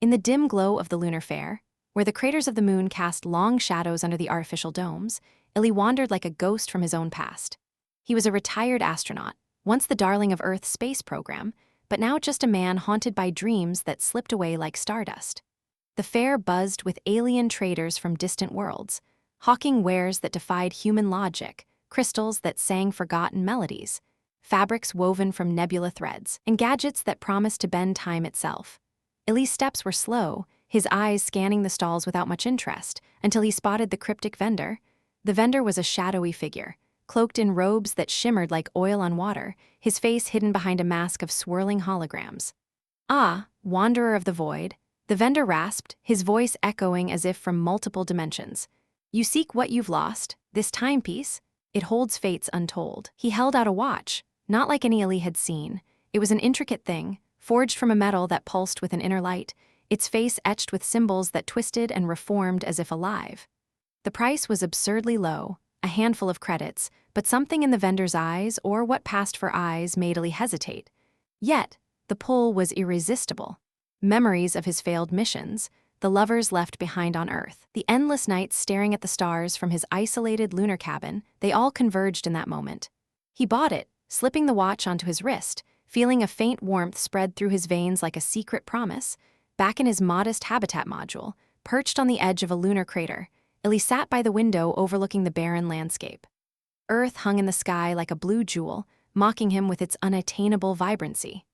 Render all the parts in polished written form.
In the dim glow of the lunar fair, where the craters of the moon cast long shadows under the artificial domes, Eli wandered like a ghost from his own past. He was a retired astronaut, once the darling of Earth's space program, but now just a man haunted by dreams that slipped away like stardust. The fair buzzed with alien traders from distant worlds, hawking wares that defied human logic, crystals that sang forgotten melodies, fabrics woven from nebula threads, and gadgets that promised to bend time itself. Eli's steps were slow, his eyes scanning the stalls without much interest, until he spotted the cryptic vendor. The vendor was a shadowy figure, cloaked in robes that shimmered like oil on water, his face hidden behind a mask of swirling holograms. "Ah, wanderer of the void," the vendor rasped, his voice echoing as if from multiple dimensions. "You seek what you've lost, this timepiece? It holds fates untold." He held out a watch, not like any Eli had seen. It was an intricate thing, forged from a metal that pulsed with an inner light, its face etched with symbols that twisted and reformed as if alive. The price was absurdly low, a handful of credits, but something in the vendor's eyes, or what passed for eyes, made Eli hesitate. Yet, the pull was irresistible. Memories of his failed missions, the lovers left behind on Earth, the endless nights staring at the stars from his isolated lunar cabin, they all converged in that moment. He bought it, slipping the watch onto his wrist, feeling a faint warmth spread through his veins like a secret promise. Back in his modest habitat module, perched on the edge of a lunar crater, Eli sat by the window overlooking the barren landscape. Earth hung in the sky like a blue jewel, mocking him with its unattainable vibrancy.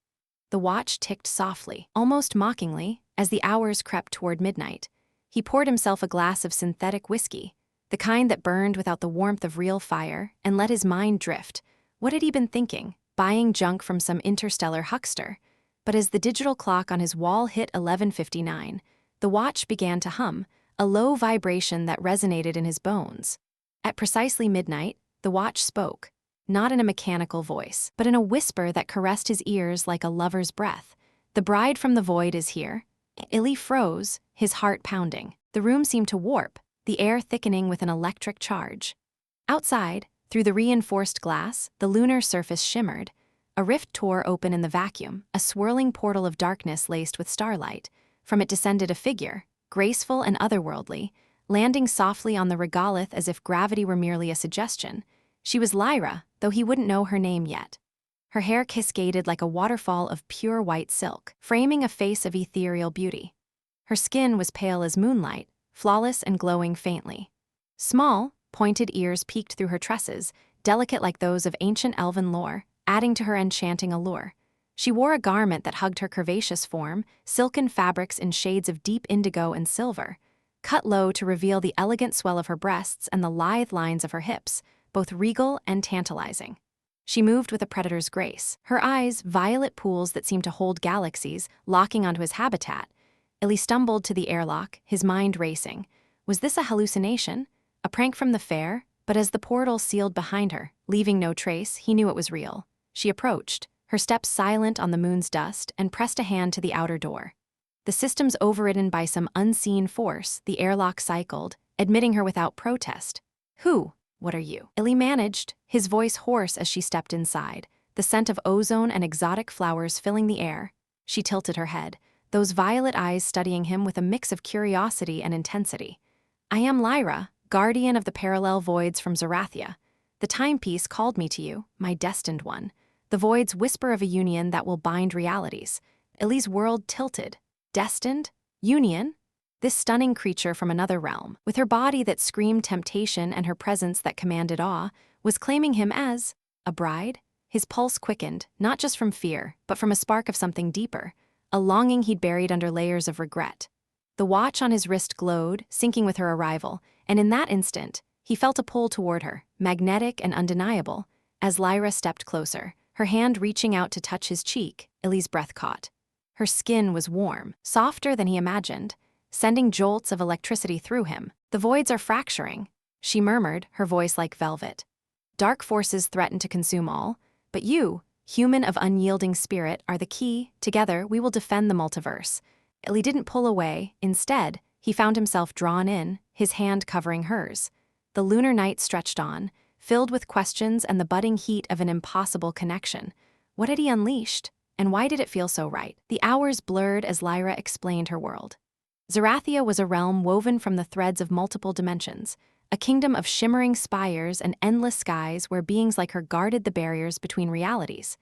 The watch ticked softly, almost mockingly, as the hours crept toward midnight. He poured himself a glass of synthetic whiskey, the kind that burned without the warmth of real fire, and let his mind drift. What had he been thinking? Buying junk from some interstellar huckster? But as the digital clock on his wall hit 11:59, the watch began to hum, a low vibration that resonated in his bones. At precisely midnight, the watch spoke, not in a mechanical voice, but in a whisper that caressed his ears like a lover's breath. "The bride from the void is here." Eli froze, his heart pounding. The room seemed to warp, the air thickening with an electric charge. Outside, through the reinforced glass, the lunar surface shimmered. A rift tore open in the vacuum, a swirling portal of darkness laced with starlight. From it descended a figure, graceful and otherworldly, landing softly on the regolith as if gravity were merely a suggestion. She was Lyra, though he wouldn't know her name yet. Her hair cascaded like a waterfall of pure white silk, framing a face of ethereal beauty. Her skin was pale as moonlight, flawless and glowing faintly. Small, pointed ears peeked through her tresses, delicate like those of ancient elven lore, adding to her enchanting allure. She wore a garment that hugged her curvaceous form, silken fabrics in shades of deep indigo and silver, cut low to reveal the elegant swell of her breasts and the lithe lines of her hips, both regal and tantalizing. She moved with a predator's grace, her eyes violet pools that seemed to hold galaxies, locking onto his habitat. Eli stumbled to the airlock, his mind racing. Was this a hallucination? A prank from the fair? But as the portal sealed behind her, leaving no trace, he knew it was real. She approached, her steps silent on the moon's dust, and pressed a hand to the outer door. The systems overridden by some unseen force, the airlock cycled, admitting her without protest. "Who? What are you?" Eli managed, his voice hoarse as she stepped inside, the scent of ozone and exotic flowers filling the air. She tilted her head, those violet eyes studying him with a mix of curiosity and intensity. "I am Lyra, guardian of the parallel voids from Zerathia. The timepiece called me to you, my destined one. The voids whisper of a union that will bind realities." Eli's world tilted. Destined? Union? This stunning creature from another realm, with her body that screamed temptation and her presence that commanded awe, was claiming him as a bride? His pulse quickened, not just from fear, but from a spark of something deeper, a longing he'd buried under layers of regret. The watch on his wrist glowed, syncing with her arrival, and in that instant, he felt a pull toward her, magnetic and undeniable. As Lyra stepped closer, her hand reaching out to touch his cheek, Eli's breath caught. Her skin was warm, softer than he imagined, sending jolts of electricity through him. "The voids are fracturing," she murmured, her voice like velvet. "Dark forces threaten to consume all, but you, human of unyielding spirit, are the key. Together, we will defend the multiverse." Eli didn't pull away. Instead, he found himself drawn in, his hand covering hers. The lunar night stretched on, filled with questions and the budding heat of an impossible connection. What had he unleashed? And why did it feel so right? The hours blurred as Lyra explained her world. Zerathia was a realm woven from the threads of multiple dimensions, a kingdom of shimmering spires and endless skies where beings like her guarded the barriers between realities.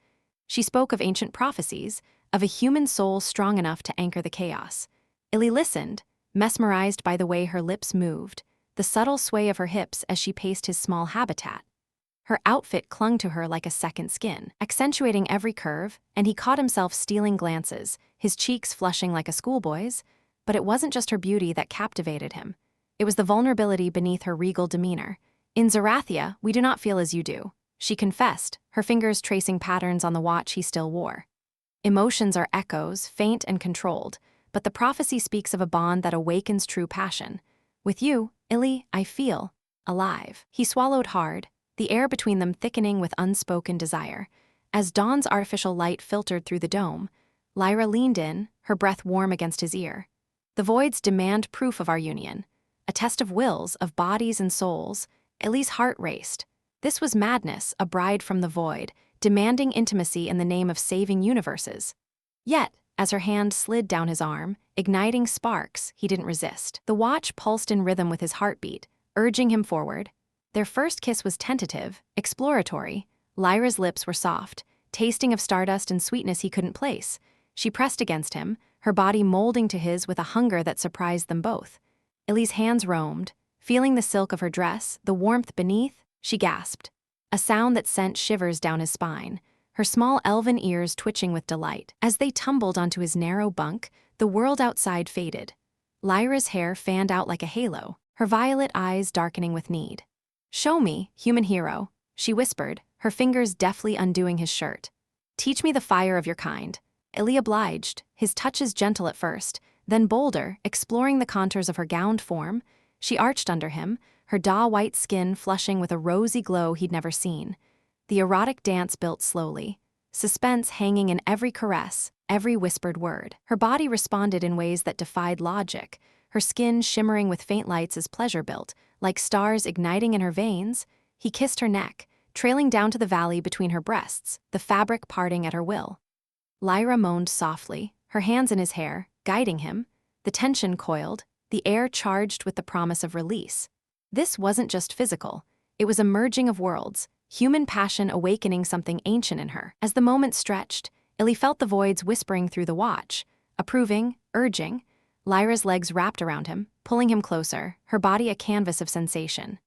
She spoke of ancient prophecies, of a human soul strong enough to anchor the chaos. Ili listened, mesmerized by the way her lips moved, the subtle sway of her hips as she paced his small habitat. Her outfit clung to her like a second skin, accentuating every curve, and he caught himself stealing glances, his cheeks flushing like a schoolboy's. But it wasn't just her beauty that captivated him. It was the vulnerability beneath her regal demeanor. In Zerathia, we do not feel as you do, she confessed, her fingers tracing patterns on the watch he still wore. Emotions are echoes, faint and controlled, but the prophecy speaks of a bond that awakens true passion. With you, Ili, I feel alive. He swallowed hard, the air between them thickening with unspoken desire. As dawn's artificial light filtered through the dome, Lyra leaned in, her breath warm against his ear. The voids demand proof of our union, a test of wills, of bodies and souls. Ili's heart raced. This was madness, a bride from the void, demanding intimacy in the name of saving universes. Yet, as her hand slid down his arm, igniting sparks, he didn't resist. The watch pulsed in rhythm with his heartbeat, urging him forward. Their first kiss was tentative, exploratory. Lyra's lips were soft, tasting of stardust and sweetness he couldn't place. She pressed against him, her body molding to his with a hunger that surprised them both. Ili's hands roamed, feeling the silk of her dress, the warmth beneath. She gasped, a sound that sent shivers down his spine, her small elven ears twitching with delight. As they tumbled onto his narrow bunk, the world outside faded. Lyra's hair fanned out like a halo, her violet eyes darkening with need. "Show me, human hero," she whispered, her fingers deftly undoing his shirt. "Teach me the fire of your kind." Ili obliged, his touches gentle at first, then bolder, exploring the contours of her gowned form. She arched under him, her daw-white skin flushing with a rosy glow he'd never seen. The erotic dance built slowly, suspense hanging in every caress, every whispered word. Her body responded in ways that defied logic, her skin shimmering with faint lights as pleasure built, like stars igniting in her veins. He kissed her neck, trailing down to the valley between her breasts, the fabric parting at her will. Lyra moaned softly, her hands in his hair, guiding him. The tension coiled, the air charged with the promise of release. This wasn't just physical, it was a merging of worlds, human passion awakening something ancient in her. As the moment stretched, Ili felt the voids whispering through the watch, approving, urging. Lyra's legs wrapped around him, pulling him closer, her body a canvas of sensation.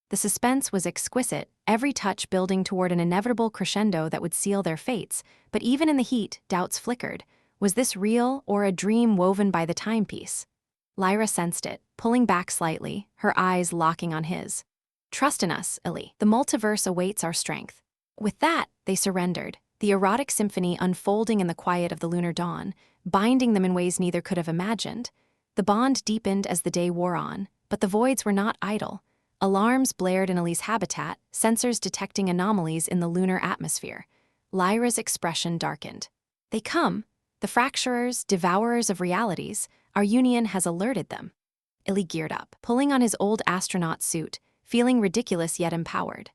The suspense was exquisite, every touch building toward an inevitable crescendo that would seal their fates, but even in the heat, doubts flickered. Was this real or a dream woven by the timepiece? Lyra sensed it, pulling back slightly, her eyes locking on his. "Trust in us, Ili. The multiverse awaits our strength." With that, they surrendered, the erotic symphony unfolding in the quiet of the lunar dawn, binding them in ways neither could have imagined. The bond deepened as the day wore on, but the voids were not idle. Alarms blared in Ili's habitat, sensors detecting anomalies in the lunar atmosphere. Lyra's expression darkened. "They come. The fracturers, devourers of realities. Our union has alerted them." Ili geared up, pulling on his old astronaut suit, feeling ridiculous yet empowered.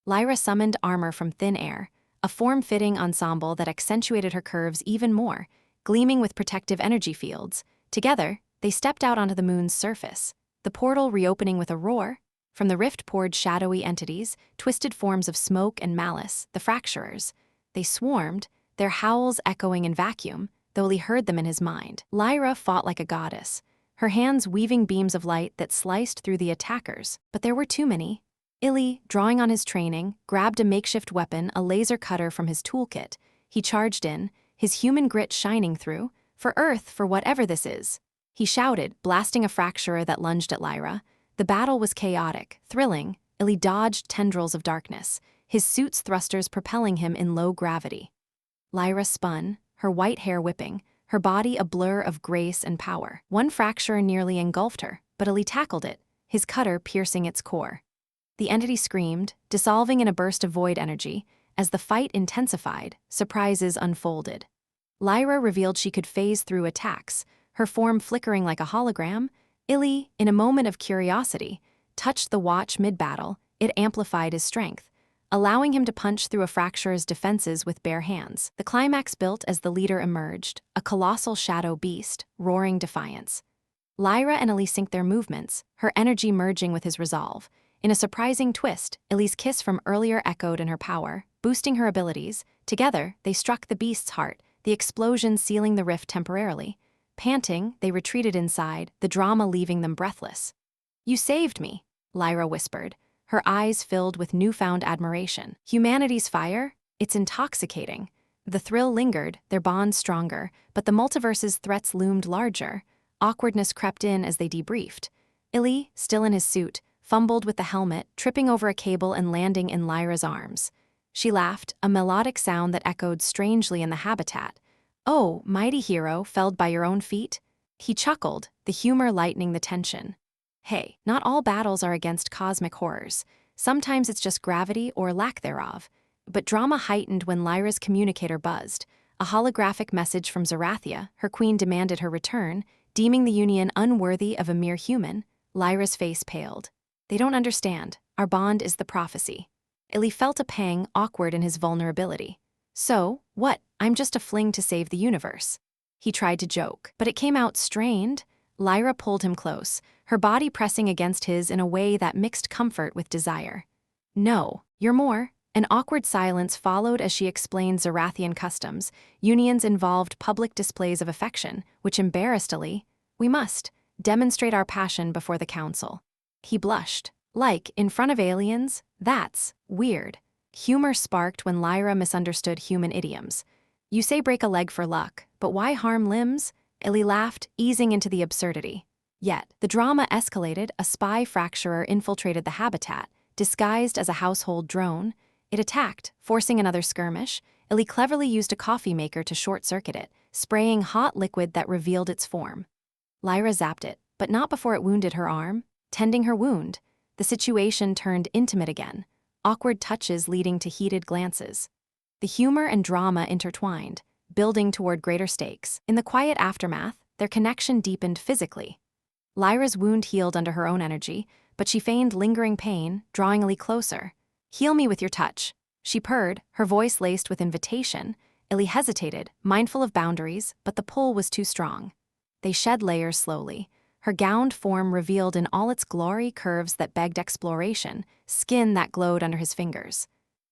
Lyra summoned armor from thin air, a form-fitting ensemble that accentuated her curves even more, gleaming with protective energy fields. Together, they stepped out onto the moon's surface, the portal reopening with a roar. From the rift poured shadowy entities, twisted forms of smoke and malice, the fracturers. They swarmed, their howls echoing in vacuum, though Ili heard them in his mind. Lyra fought like a goddess, her hands weaving beams of light that sliced through the attackers, but there were too many. Ili, drawing on his training, grabbed a makeshift weapon, a laser cutter from his toolkit. He charged in, his human grit shining through. "For Earth, for whatever this is," he shouted, blasting a fracturer that lunged at Lyra. The battle was chaotic, thrilling. Ili dodged tendrils of darkness, his suit's thrusters propelling him in low gravity. Lyra spun, her white hair whipping, her body a blur of grace and power. One fracturer nearly engulfed her, but Ili tackled it, his cutter piercing its core. The entity screamed, dissolving in a burst of void energy. As the fight intensified, surprises unfolded. Lyra revealed she could phase through attacks, her form flickering like a hologram. Ili, in a moment of curiosity, touched the watch mid-battle. It amplified his strength. allowing him to punch through a fracture's defenses with bare hands. The climax built as the leader emerged, a colossal shadow beast, roaring defiance. Lyra and Eli synced their movements, her energy merging with his resolve. In a surprising twist, Eli's kiss from earlier echoed in her power, boosting her abilities. Together, they struck the beast's heart, the explosion sealing the rift temporarily. Panting, they retreated inside, the drama leaving them breathless. "You saved me," Lyra whispered, her eyes filled with newfound admiration. Humanity's fire? It's intoxicating. The thrill lingered, their bond stronger, but the multiverse's threats loomed larger. Awkwardness crept in as they debriefed. Eli, still in his suit, fumbled with the helmet, tripping over a cable and landing in Lyra's arms. She laughed, a melodic sound that echoed strangely in the habitat. "Oh, mighty hero, felled by your own feet?" He chuckled, the humor lightening the tension. "Hey, not all battles are against cosmic horrors. Sometimes it's just gravity or lack thereof." But drama heightened when Lyra's communicator buzzed. A holographic message from Zerathia, her queen demanded her return, deeming the union unworthy of a mere human. Lyra's face paled. "They don't understand. Our bond is the prophecy." Eli felt a pang, awkward in his vulnerability. "So, what? I'm just a fling to save the universe." He tried to joke, but it came out strained. Lyra pulled him close, her body pressing against his in a way that mixed comfort with desire. "No, you're more." An awkward silence followed as she explained Zerathian customs. Unions involved public displays of affection, which embarrassed Eli. "We must demonstrate our passion before the council." He blushed. "Like, in front of aliens? That's weird." Humor sparked when Lyra misunderstood human idioms. "You say break a leg for luck, but why harm limbs?" Eli laughed, easing into the absurdity. Yet, the drama escalated. A spy fracturer infiltrated the habitat, disguised as a household drone. It attacked, forcing another skirmish. Eli cleverly used a coffee maker to short-circuit it, spraying hot liquid that revealed its form. Lyra zapped it, but not before it wounded her arm. Tending her wound, the situation turned intimate again, awkward touches leading to heated glances. The humor and drama intertwined, building toward greater stakes. In the quiet aftermath, their connection deepened physically. Lyra's wound healed under her own energy, but she feigned lingering pain, drawing Eli closer. "Heal me with your touch," she purred, her voice laced with invitation. Eli hesitated, mindful of boundaries, but the pull was too strong. They shed layers slowly, her gowned form revealed in all its glory, curves that begged exploration, skin that glowed under his fingers.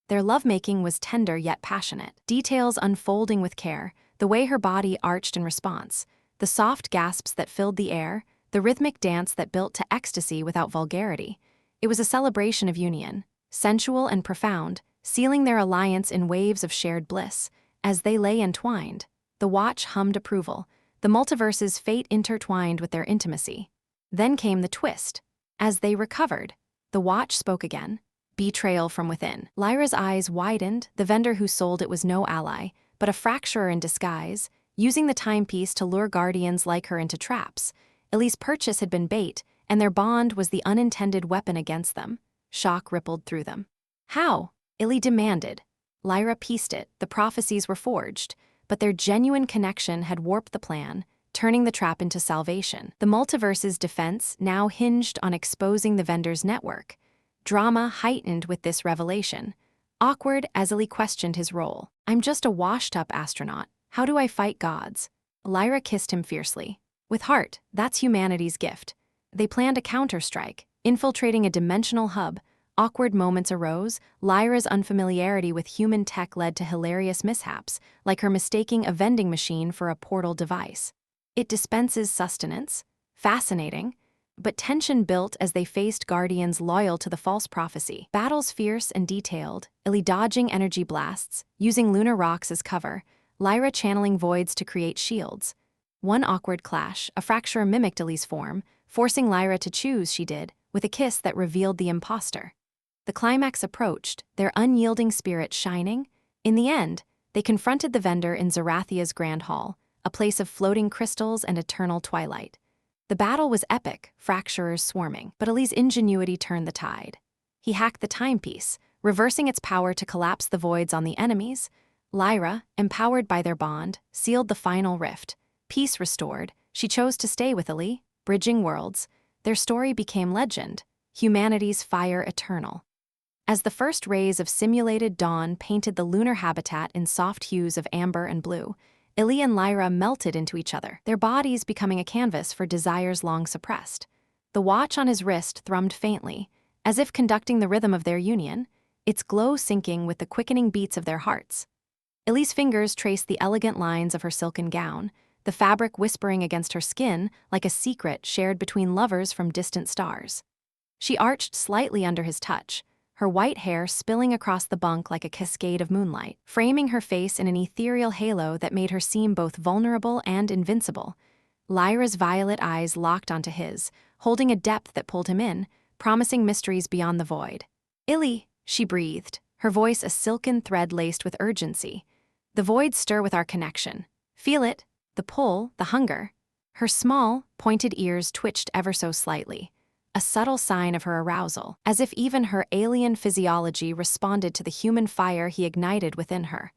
Their lovemaking was tender yet passionate, details unfolding with care, the way her body arched in response, the soft gasps that filled the air, the rhythmic dance that built to ecstasy without vulgarity. It was a celebration of union, sensual and profound, sealing their alliance in waves of shared bliss. As they lay entwined, the watch hummed approval, the multiverse's fate intertwined with their intimacy. Then came the twist. As they recovered, the watch spoke again. Betrayal from within. Lyra's eyes widened. The vendor who sold it was no ally, but a fracturer in disguise, using the timepiece to lure guardians like her into traps. Eli's purchase had been bait, and their bond was the unintended weapon against them. Shock rippled through them. "How?" Eli demanded. Lyra pieced it. The prophecies were forged, but their genuine connection had warped the plan, turning the trap into salvation. The multiverse's defense now hinged on exposing the vendor's network. Drama heightened with this revelation. Awkward as Eli questioned his role. "I'm just a washed-up astronaut. How do I fight gods?" Lyra kissed him fiercely. "With heart, that's humanity's gift." They planned a counterstrike, infiltrating a dimensional hub. Awkward moments arose. Lyra's unfamiliarity with human tech led to hilarious mishaps, like her mistaking a vending machine for a portal device. It dispenses sustenance. Fascinating. But tension built as they faced guardians loyal to the false prophecy. Battles fierce and detailed, Eli dodging energy blasts, using lunar rocks as cover, Lyra channeling voids to create shields. One awkward clash, a fracturer mimicked Eli's form, forcing Lyra to choose, she did, with a kiss that revealed the imposter. The climax approached, their unyielding spirit shining. In the end, they confronted the vendor in Zerathia's grand hall, a place of floating crystals and eternal twilight. The battle was epic, fracturers swarming, but Eli's ingenuity turned the tide. He hacked the timepiece, reversing its power to collapse the voids on the enemies. Lyra, empowered by their bond, sealed the final rift. Peace restored, she chose to stay with Eli, bridging worlds. Their story became legend, humanity's fire eternal. As the first rays of simulated dawn painted the lunar habitat in soft hues of amber and blue, Eli and Lyra melted into each other, their bodies becoming a canvas for desires long suppressed. The watch on his wrist thrummed faintly, as if conducting the rhythm of their union, its glow syncing with the quickening beats of their hearts. Eli's fingers traced the elegant lines of her silken gown, the fabric whispering against her skin like a secret shared between lovers from distant stars. She arched slightly under his touch, her white hair spilling across the bunk like a cascade of moonlight, framing her face in an ethereal halo that made her seem both vulnerable and invincible. Lyra's violet eyes locked onto his, holding a depth that pulled him in, promising mysteries beyond the void. "Ili," she breathed, her voice a silken thread laced with urgency. "The voids stir with our connection. Feel it, the pull, the hunger." Her small, pointed ears twitched ever so slightly, a subtle sign of her arousal, as if even her alien physiology responded to the human fire he ignited within her.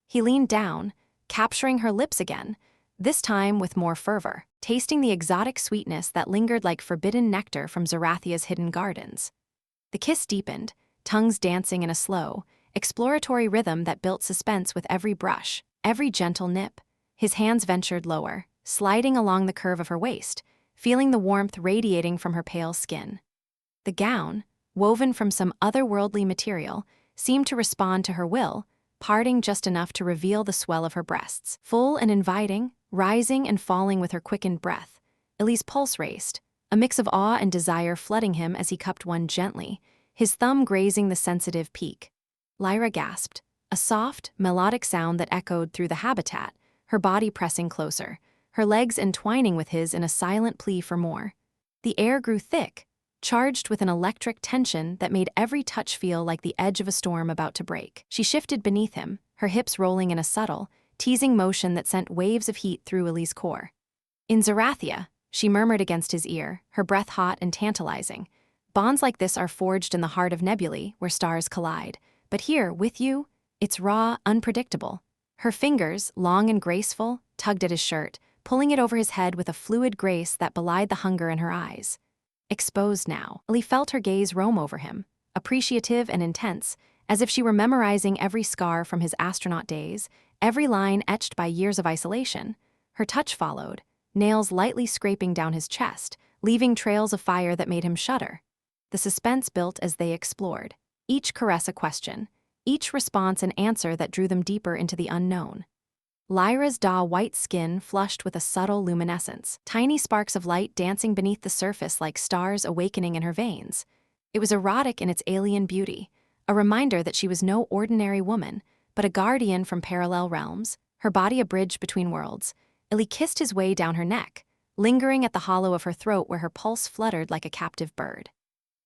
He leaned down, capturing her lips again, this time with more fervor, tasting the exotic sweetness that lingered like forbidden nectar from Zerathia's hidden gardens. The kiss deepened, tongues dancing in a slow, exploratory rhythm that built suspense with every brush, every gentle nip. His hands ventured lower, sliding along the curve of her waist, feeling the warmth radiating from her pale skin. The gown, woven from some otherworldly material, seemed to respond to her will, parting just enough to reveal the swell of her breasts. Full and inviting, rising and falling with her quickened breath, Eli's pulse raced, a mix of awe and desire flooding him as he cupped one gently, his thumb grazing the sensitive peak. Lyra gasped, a soft, melodic sound that echoed through the habitat, her body pressing closer, her legs entwining with his in a silent plea for more. The air grew thick, charged with an electric tension that made every touch feel like the edge of a storm about to break. She shifted beneath him, her hips rolling in a subtle, teasing motion that sent waves of heat through Eli's core. "In Zerathia," she murmured against his ear, her breath hot and tantalizing. "Bonds like this are forged in the heart of nebulae, where stars collide. But here, with you, it's raw, unpredictable." Her fingers, long and graceful, tugged at his shirt, pulling it over his head with a fluid grace that belied the hunger in her eyes. Exposed now, Eli felt her gaze roam over him, appreciative and intense, as if she were memorizing every scar from his astronaut days, every line etched by years of isolation. Her touch followed, nails lightly scraping down his chest, leaving trails of fire that made him shudder. The suspense built as they explored, each caress a question, each response an answer that drew them deeper into the unknown. Lyra's white skin flushed with a subtle luminescence, tiny sparks of light dancing beneath the surface like stars awakening in her veins. It was erotic in its alien beauty, a reminder that she was no ordinary woman, but a guardian from parallel realms, her body a bridge between worlds. Eli kissed his way down her neck, lingering at the hollow of her throat where her pulse fluttered like a captive bird.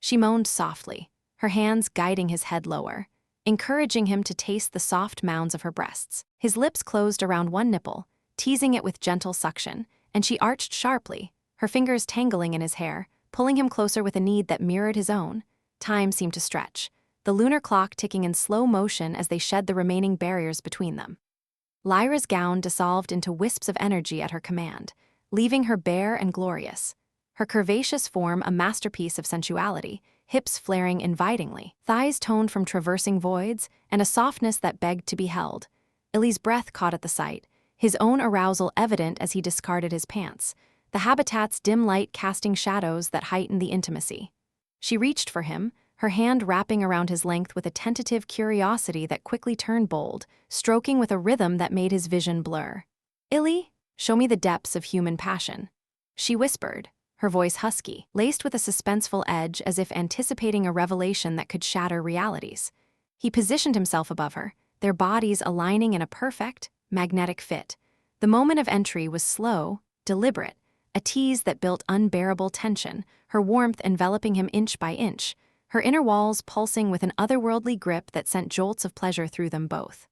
She moaned softly, her hands guiding his head lower, encouraging him to taste the soft mounds of her breasts. His lips closed around one nipple, teasing it with gentle suction, and she arched sharply, her fingers tangling in his hair, pulling him closer with a need that mirrored his own. Time seemed to stretch, the lunar clock ticking in slow motion as they shed the remaining barriers between them. Lyra's gown dissolved into wisps of energy at her command, leaving her bare and glorious. Her curvaceous form a masterpiece of sensuality, hips flaring invitingly, thighs toned from traversing voids, and a softness that begged to be held. Eli's breath caught at the sight, his own arousal evident as he discarded his pants, the habitat's dim light casting shadows that heightened the intimacy. She reached for him, her hand wrapping around his length with a tentative curiosity that quickly turned bold, stroking with a rhythm that made his vision blur. "Eli, show me the depths of human passion," she whispered, her voice husky, laced with a suspenseful edge as if anticipating a revelation that could shatter realities. He positioned himself above her, their bodies aligning in a perfect, magnetic fit. The moment of entry was slow, deliberate, a tease that built unbearable tension, her warmth enveloping him inch by inch, her inner walls pulsing with an otherworldly grip that sent jolts of pleasure through them both.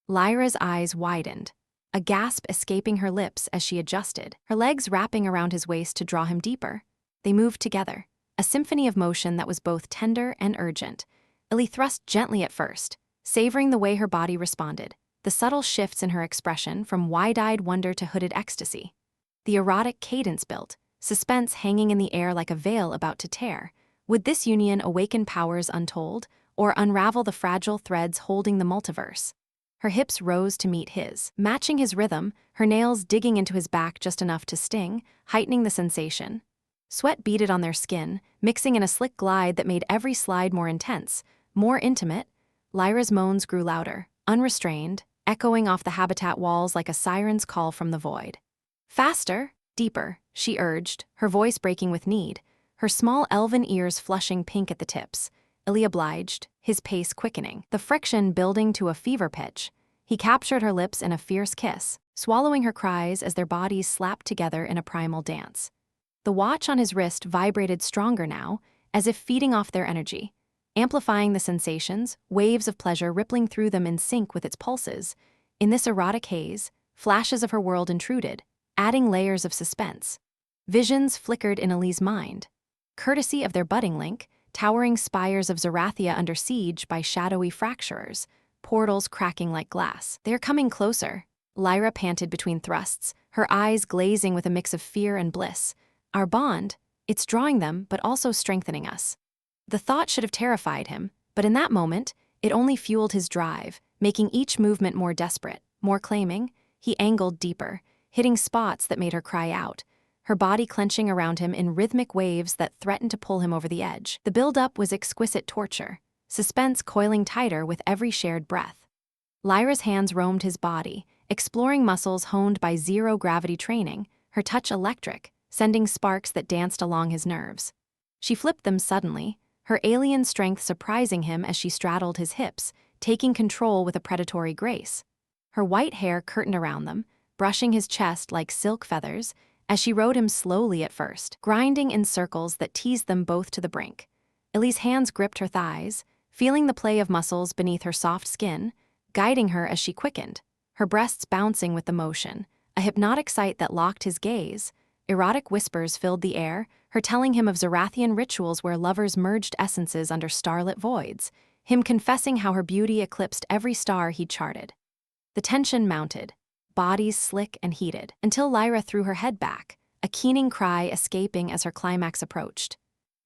Lyra's eyes widened, a gasp escaping her lips as she adjusted, her legs wrapping around his waist to draw him deeper. They moved together, a symphony of motion that was both tender and urgent. Eli thrust gently at first, savoring the way her body responded, the subtle shifts in her expression from wide-eyed wonder to hooded ecstasy. The erotic cadence built, suspense hanging in the air like a veil about to tear. Would this union awaken powers untold, or unravel the fragile threads holding the multiverse. Her hips rose to meet his, matching his rhythm, her nails digging into his back just enough to sting, heightening the sensation. Sweat beaded on their skin, mixing in a slick glide that made every slide more intense, more intimate. Lyra's moans grew louder, unrestrained, echoing off the habitat walls like a siren's call from the void. Faster, deeper, she urged, her voice breaking with need, her small elven ears flushing pink at the tips. Eli obliged, his pace quickening, the friction building to a fever pitch. He captured her lips in a fierce kiss, swallowing her cries as their bodies slapped together in a primal dance. The watch on his wrist vibrated stronger now, as if feeding off their energy, amplifying the sensations, waves of pleasure rippling through them in sync with its pulses. In this erotic haze, flashes of her world intruded, adding layers of suspense. Visions flickered in Eli's mind. Courtesy of their budding link, towering spires of Zerathia under siege by shadowy fracturers, portals cracking like glass. They're coming closer. Lyra panted between thrusts, her eyes glazing with a mix of fear and bliss. Our bond, it's drawing them but also strengthening us. The thought should have terrified him, but in that moment, it only fueled his drive, making each movement more desperate, more claiming. He angled deeper, hitting spots that made her cry out, her body clenching around him in rhythmic waves that threatened to pull him over the edge. The build-up was exquisite torture, suspense coiling tighter with every shared breath. Lyra's hands roamed his body, exploring muscles honed by zero-gravity training, her touch electric, sending sparks that danced along his nerves. She flipped them suddenly, her alien strength surprising him as she straddled his hips, taking control with a predatory grace. Her white hair curtained around them, brushing his chest like silk feathers, as she rode him slowly at first, grinding in circles that teased them both to the brink. Eli's hands gripped her thighs, feeling the play of muscles beneath her soft skin, guiding her as she quickened, her breasts bouncing with the motion, a hypnotic sight that locked his gaze. Erotic whispers filled the air, her telling him of Zerathian rituals where lovers merged essences under starlit voids, him confessing how her beauty eclipsed every star he'd charted. The tension mounted, bodies slick and heated, until Lyra threw her head back, a keening cry escaping as her climax approached.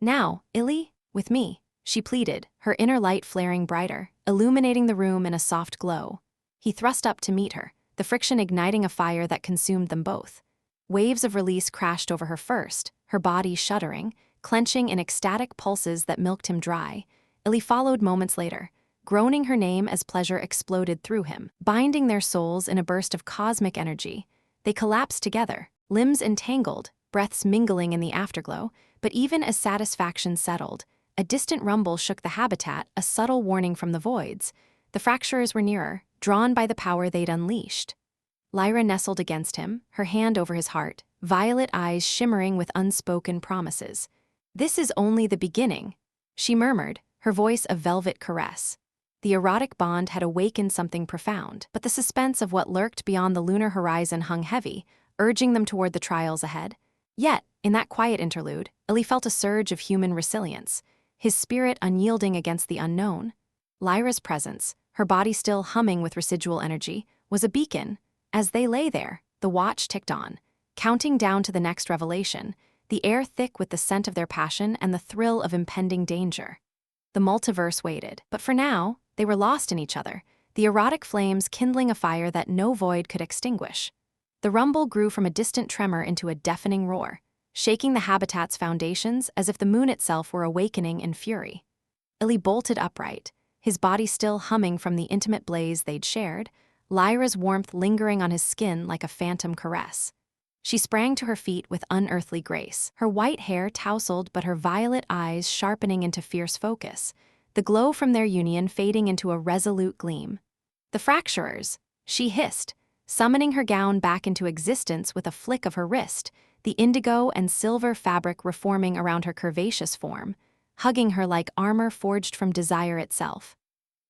"Now, Eli, with me," she pleaded, her inner light flaring brighter, illuminating the room in a soft glow. He thrust up to meet her, the friction igniting a fire that consumed them both. Waves of release crashed over her first, her body shuddering, clenching in ecstatic pulses that milked him dry. Eli followed moments later, groaning her name as pleasure exploded through him, binding their souls in a burst of cosmic energy. They collapsed together, limbs entangled, breaths mingling in the afterglow, but even as satisfaction settled, a distant rumble shook the habitat, a subtle warning from the voids. The fracturers were nearer, drawn by the power they'd unleashed. Lyra nestled against him, her hand over his heart, violet eyes shimmering with unspoken promises. "This is only the beginning," she murmured, her voice a velvet caress. The erotic bond had awakened something profound, but the suspense of what lurked beyond the lunar horizon hung heavy, urging them toward the trials ahead. Yet, in that quiet interlude, Eli felt a surge of human resilience, his spirit unyielding against the unknown. Lyra's presence, her body still humming with residual energy, was a beacon. As they lay there, the watch ticked on, counting down to the next revelation, the air thick with the scent of their passion and the thrill of impending danger. The multiverse waited, but for now, they were lost in each other, the erotic flames kindling a fire that no void could extinguish. The rumble grew from a distant tremor into a deafening roar, shaking the habitat's foundations as if the moon itself were awakening in fury. Eli bolted upright, his body still humming from the intimate blaze they'd shared, Lyra's warmth lingering on his skin like a phantom caress. She sprang to her feet with unearthly grace, her white hair tousled but her violet eyes sharpening into fierce focus, the glow from their union fading into a resolute gleam. "The fracturers," she hissed, summoning her gown back into existence with a flick of her wrist, the indigo and silver fabric reforming around her curvaceous form, hugging her like armor forged from desire itself.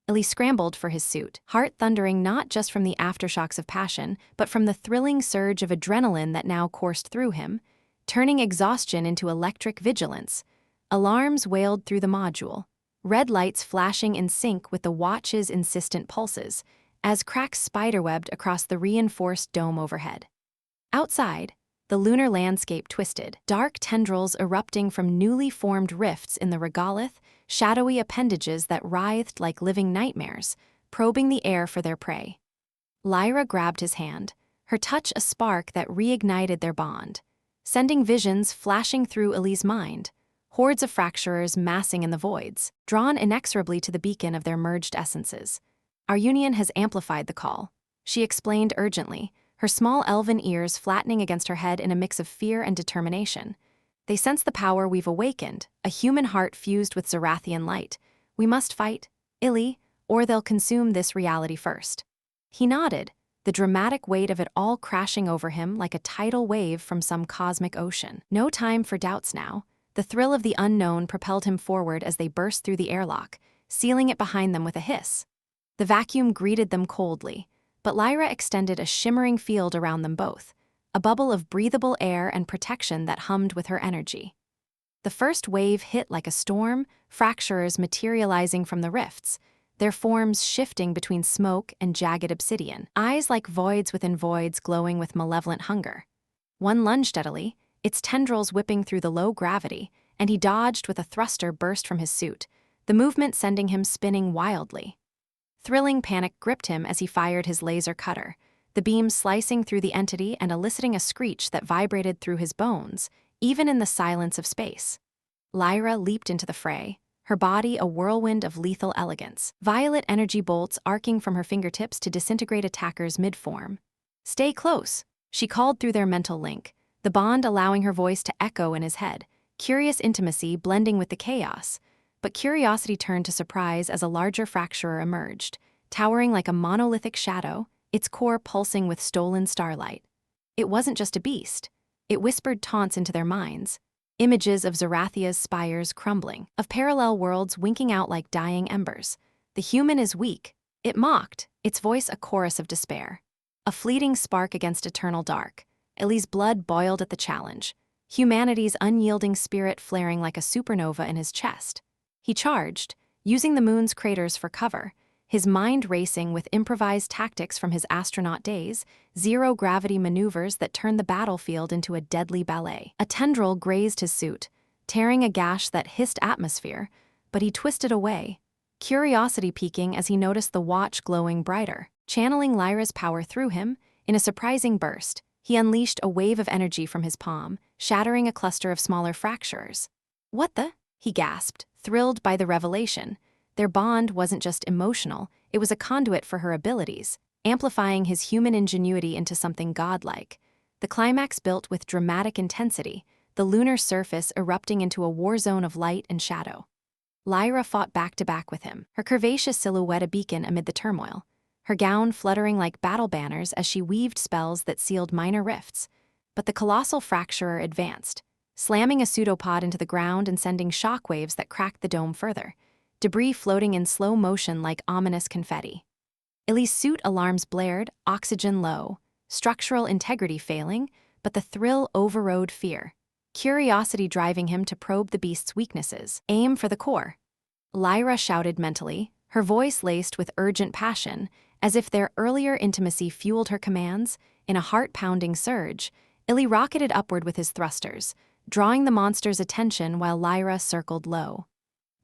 Eli scrambled for his suit, heart thundering not just from the aftershocks of passion, but from the thrilling surge of adrenaline that now coursed through him, turning exhaustion into electric vigilance. Alarms wailed through the module, red lights flashing in sync with the watch's insistent pulses, as cracks spiderwebbed across the reinforced dome overhead. Outside, The lunar landscape twisted, dark tendrils erupting from newly formed rifts in the regolith, shadowy appendages that writhed like living nightmares, probing the air for their prey. Lyra grabbed his hand, her touch a spark that reignited their bond, sending visions flashing through Eli's mind, hordes of fracturers massing in the voids, drawn inexorably to the beacon of their merged essences. Our union has amplified the call, she explained urgently, her small elven ears flattening against her head in a mix of fear and determination. They sense the power we've awakened, a human heart fused with Zerathian light. We must fight, Eli, or they'll consume this reality first. He nodded, the dramatic weight of it all crashing over him like a tidal wave from some cosmic ocean. No time for doubts now. The thrill of the unknown propelled him forward as they burst through the airlock, sealing it behind them with a hiss. The vacuum greeted them coldly, but Lyra extended a shimmering field around them both, a bubble of breathable air and protection that hummed with her energy. The first wave hit like a storm, fracturers materializing from the rifts, their forms shifting between smoke and jagged obsidian, eyes like voids within voids glowing with malevolent hunger. One lunged steadily, its tendrils whipping through the low gravity, and he dodged with a thruster burst from his suit, the movement sending him spinning wildly. Thrilling panic gripped him as he fired his laser cutter, the beam slicing through the entity and eliciting a screech that vibrated through his bones, even in the silence of space. Lyra leaped into the fray, her body a whirlwind of lethal elegance, violet energy bolts arcing from her fingertips to disintegrate attackers mid-form. "Stay close," she called through their mental link, the bond allowing her voice to echo in his head, curious intimacy blending with the chaos. But curiosity turned to surprise as a larger fracturer emerged, towering like a monolithic shadow, its core pulsing with stolen starlight. It wasn't just a beast. It whispered taunts into their minds, images of Zerathia's spires crumbling, of parallel worlds winking out like dying embers. "The human is weak," it mocked, its voice a chorus of despair. A fleeting spark against eternal dark. Eli's blood boiled at the challenge, humanity's unyielding spirit flaring like a supernova in his chest. He charged, using the moon's craters for cover, his mind racing with improvised tactics from his astronaut days, zero-gravity maneuvers that turned the battlefield into a deadly ballet. A tendril grazed his suit, tearing a gash that hissed atmosphere, but he twisted away, curiosity peaking as he noticed the watch glowing brighter. Channeling Lyra's power through him, in a surprising burst, he unleashed a wave of energy from his palm, shattering a cluster of smaller fracturers. "What the?" he gasped, thrilled by the revelation. Their bond wasn't just emotional, it was a conduit for her abilities, amplifying his human ingenuity into something godlike. The climax built with dramatic intensity, the lunar surface erupting into a war zone of light and shadow. Lyra fought back-to-back with him, her curvaceous silhouette a beacon amid the turmoil, her gown fluttering like battle banners as she weaved spells that sealed minor rifts. But the colossal fracturer advanced, slamming a pseudopod into the ground and sending shockwaves that cracked the dome further, debris floating in slow motion like ominous confetti. Eli's suit alarms blared, oxygen low, structural integrity failing, but the thrill overrode fear, curiosity driving him to probe the beast's weaknesses. "Aim for the core," Lyra shouted mentally, her voice laced with urgent passion, as if their earlier intimacy fueled her commands. In a heart-pounding surge, Eli rocketed upward with his thrusters, drawing the monster's attention while Lyra circled low.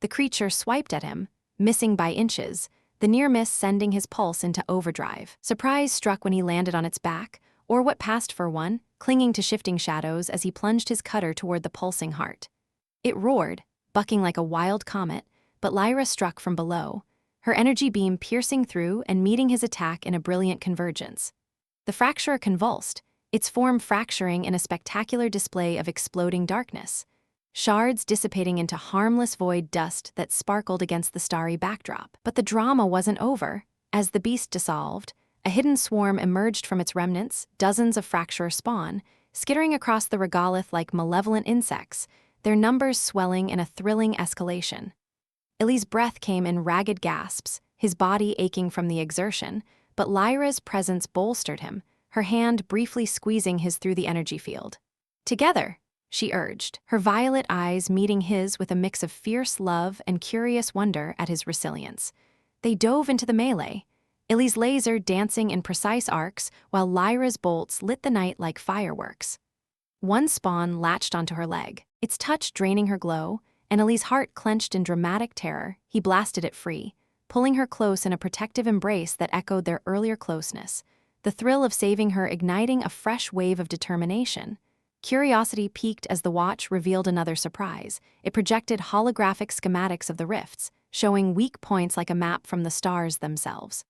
The creature swiped at him, missing by inches, the near miss sending his pulse into overdrive. Surprise struck when he landed on its back, or what passed for one, clinging to shifting shadows as he plunged his cutter toward the pulsing heart. It roared, bucking like a wild comet, but Lyra struck from below, her energy beam piercing through and meeting his attack in a brilliant convergence. The fracturer convulsed, its form fracturing in a spectacular display of exploding darkness, shards dissipating into harmless void dust that sparkled against the starry backdrop. But the drama wasn't over. As the beast dissolved, a hidden swarm emerged from its remnants, dozens of fracturer spawn, skittering across the regolith like malevolent insects, their numbers swelling in a thrilling escalation. Eli's breath came in ragged gasps, his body aching from the exertion, but Lyra's presence bolstered him, her hand briefly squeezing his through the energy field. "Together," she urged, her violet eyes meeting his with a mix of fierce love and curious wonder at his resilience. They dove into the melee, Eli's laser dancing in precise arcs while Lyra's bolts lit the night like fireworks. One spawn latched onto her leg, its touch draining her glow, and Ellie's heart clenched in dramatic terror. He blasted it free, pulling her close in a protective embrace that echoed their earlier closeness, the thrill of saving her igniting a fresh wave of determination. Curiosity piqued as the watch revealed another surprise. It projected holographic schematics of the rifts, showing weak points like a map from the stars themselves.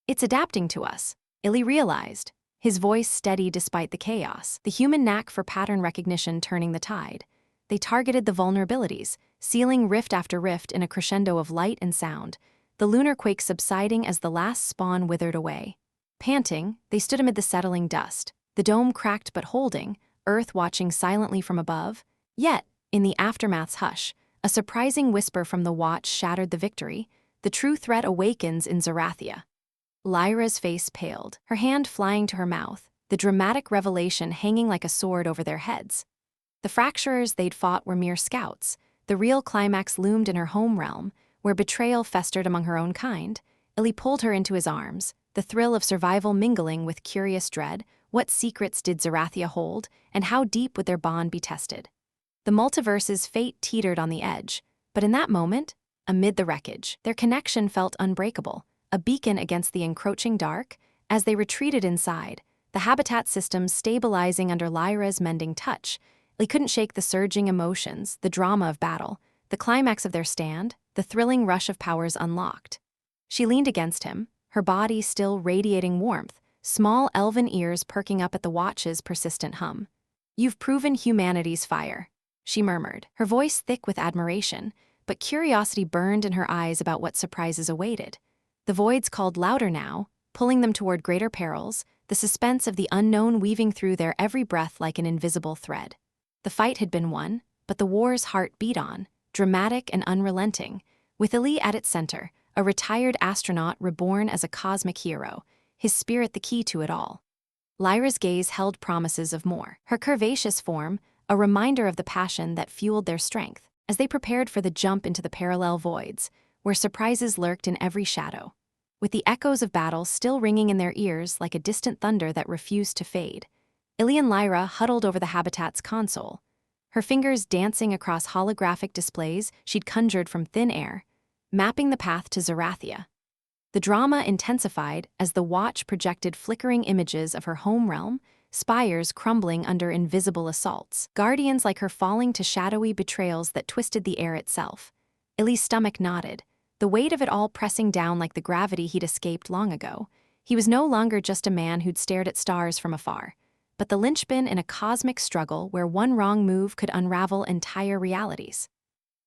"It's adapting to us," Eli realized, his voice steady despite the chaos, the human knack for pattern recognition turning the tide. They targeted the vulnerabilities, sealing rift after rift in a crescendo of light and sound, the lunar quake subsiding as the last spawn withered away. Panting, they stood amid the settling dust, the dome cracked but holding, Earth watching silently from above. Yet, in the aftermath's hush, a surprising whisper from the watch shattered the victory. The true threat awakens in Zerathia. Lyra's face paled, her hand flying to her mouth, the dramatic revelation hanging like a sword over their heads. The fracturers they'd fought were mere scouts. The real climax loomed in her home realm, where betrayal festered among her own kind. Eli pulled her into his arms, the thrill of survival mingling with curious dread. What secrets did Zerathia hold, and how deep would their bond be tested? The multiverse's fate teetered on the edge, but in that moment, amid the wreckage, their connection felt unbreakable, a beacon against the encroaching dark. As they retreated inside, the habitat systems stabilizing under Lyra's mending touch, they couldn't shake the surging emotions, the drama of battle, the climax of their stand, the thrilling rush of powers unlocked. She leaned against him, her body still radiating warmth, small elven ears perking up at the watch's persistent hum. "You've proven humanity's fire," she murmured, her voice thick with admiration, but curiosity burned in her eyes about what surprises awaited. The voids called louder now, pulling them toward greater perils, the suspense of the unknown weaving through their every breath like an invisible thread. The fight had been won, but the war's heart beat on, dramatic and unrelenting, with Eli at its center, a retired astronaut reborn as a cosmic hero, his spirit the key to it all. Lyra's gaze held promises of more, her curvaceous form, a reminder of the passion that fueled their strength, as they prepared for the jump into the parallel voids, where surprises lurked in every shadow. With the echoes of battle still ringing in their ears like a distant thunder that refused to fade, Eli and Lyra huddled over the habitat's console, her fingers dancing across holographic displays she'd conjured from thin air, mapping the path to Zerathia. The drama intensified as the watch projected flickering images of her home realm, spires crumbling under invisible assaults, guardians like her falling to shadowy betrayals that twisted the air itself. Eli's stomach knotted, the weight of it all pressing down like the gravity he'd escaped long ago. He was no longer just a man who'd stared at stars from afar, but the linchpin in a cosmic struggle where one wrong move could unravel entire realities.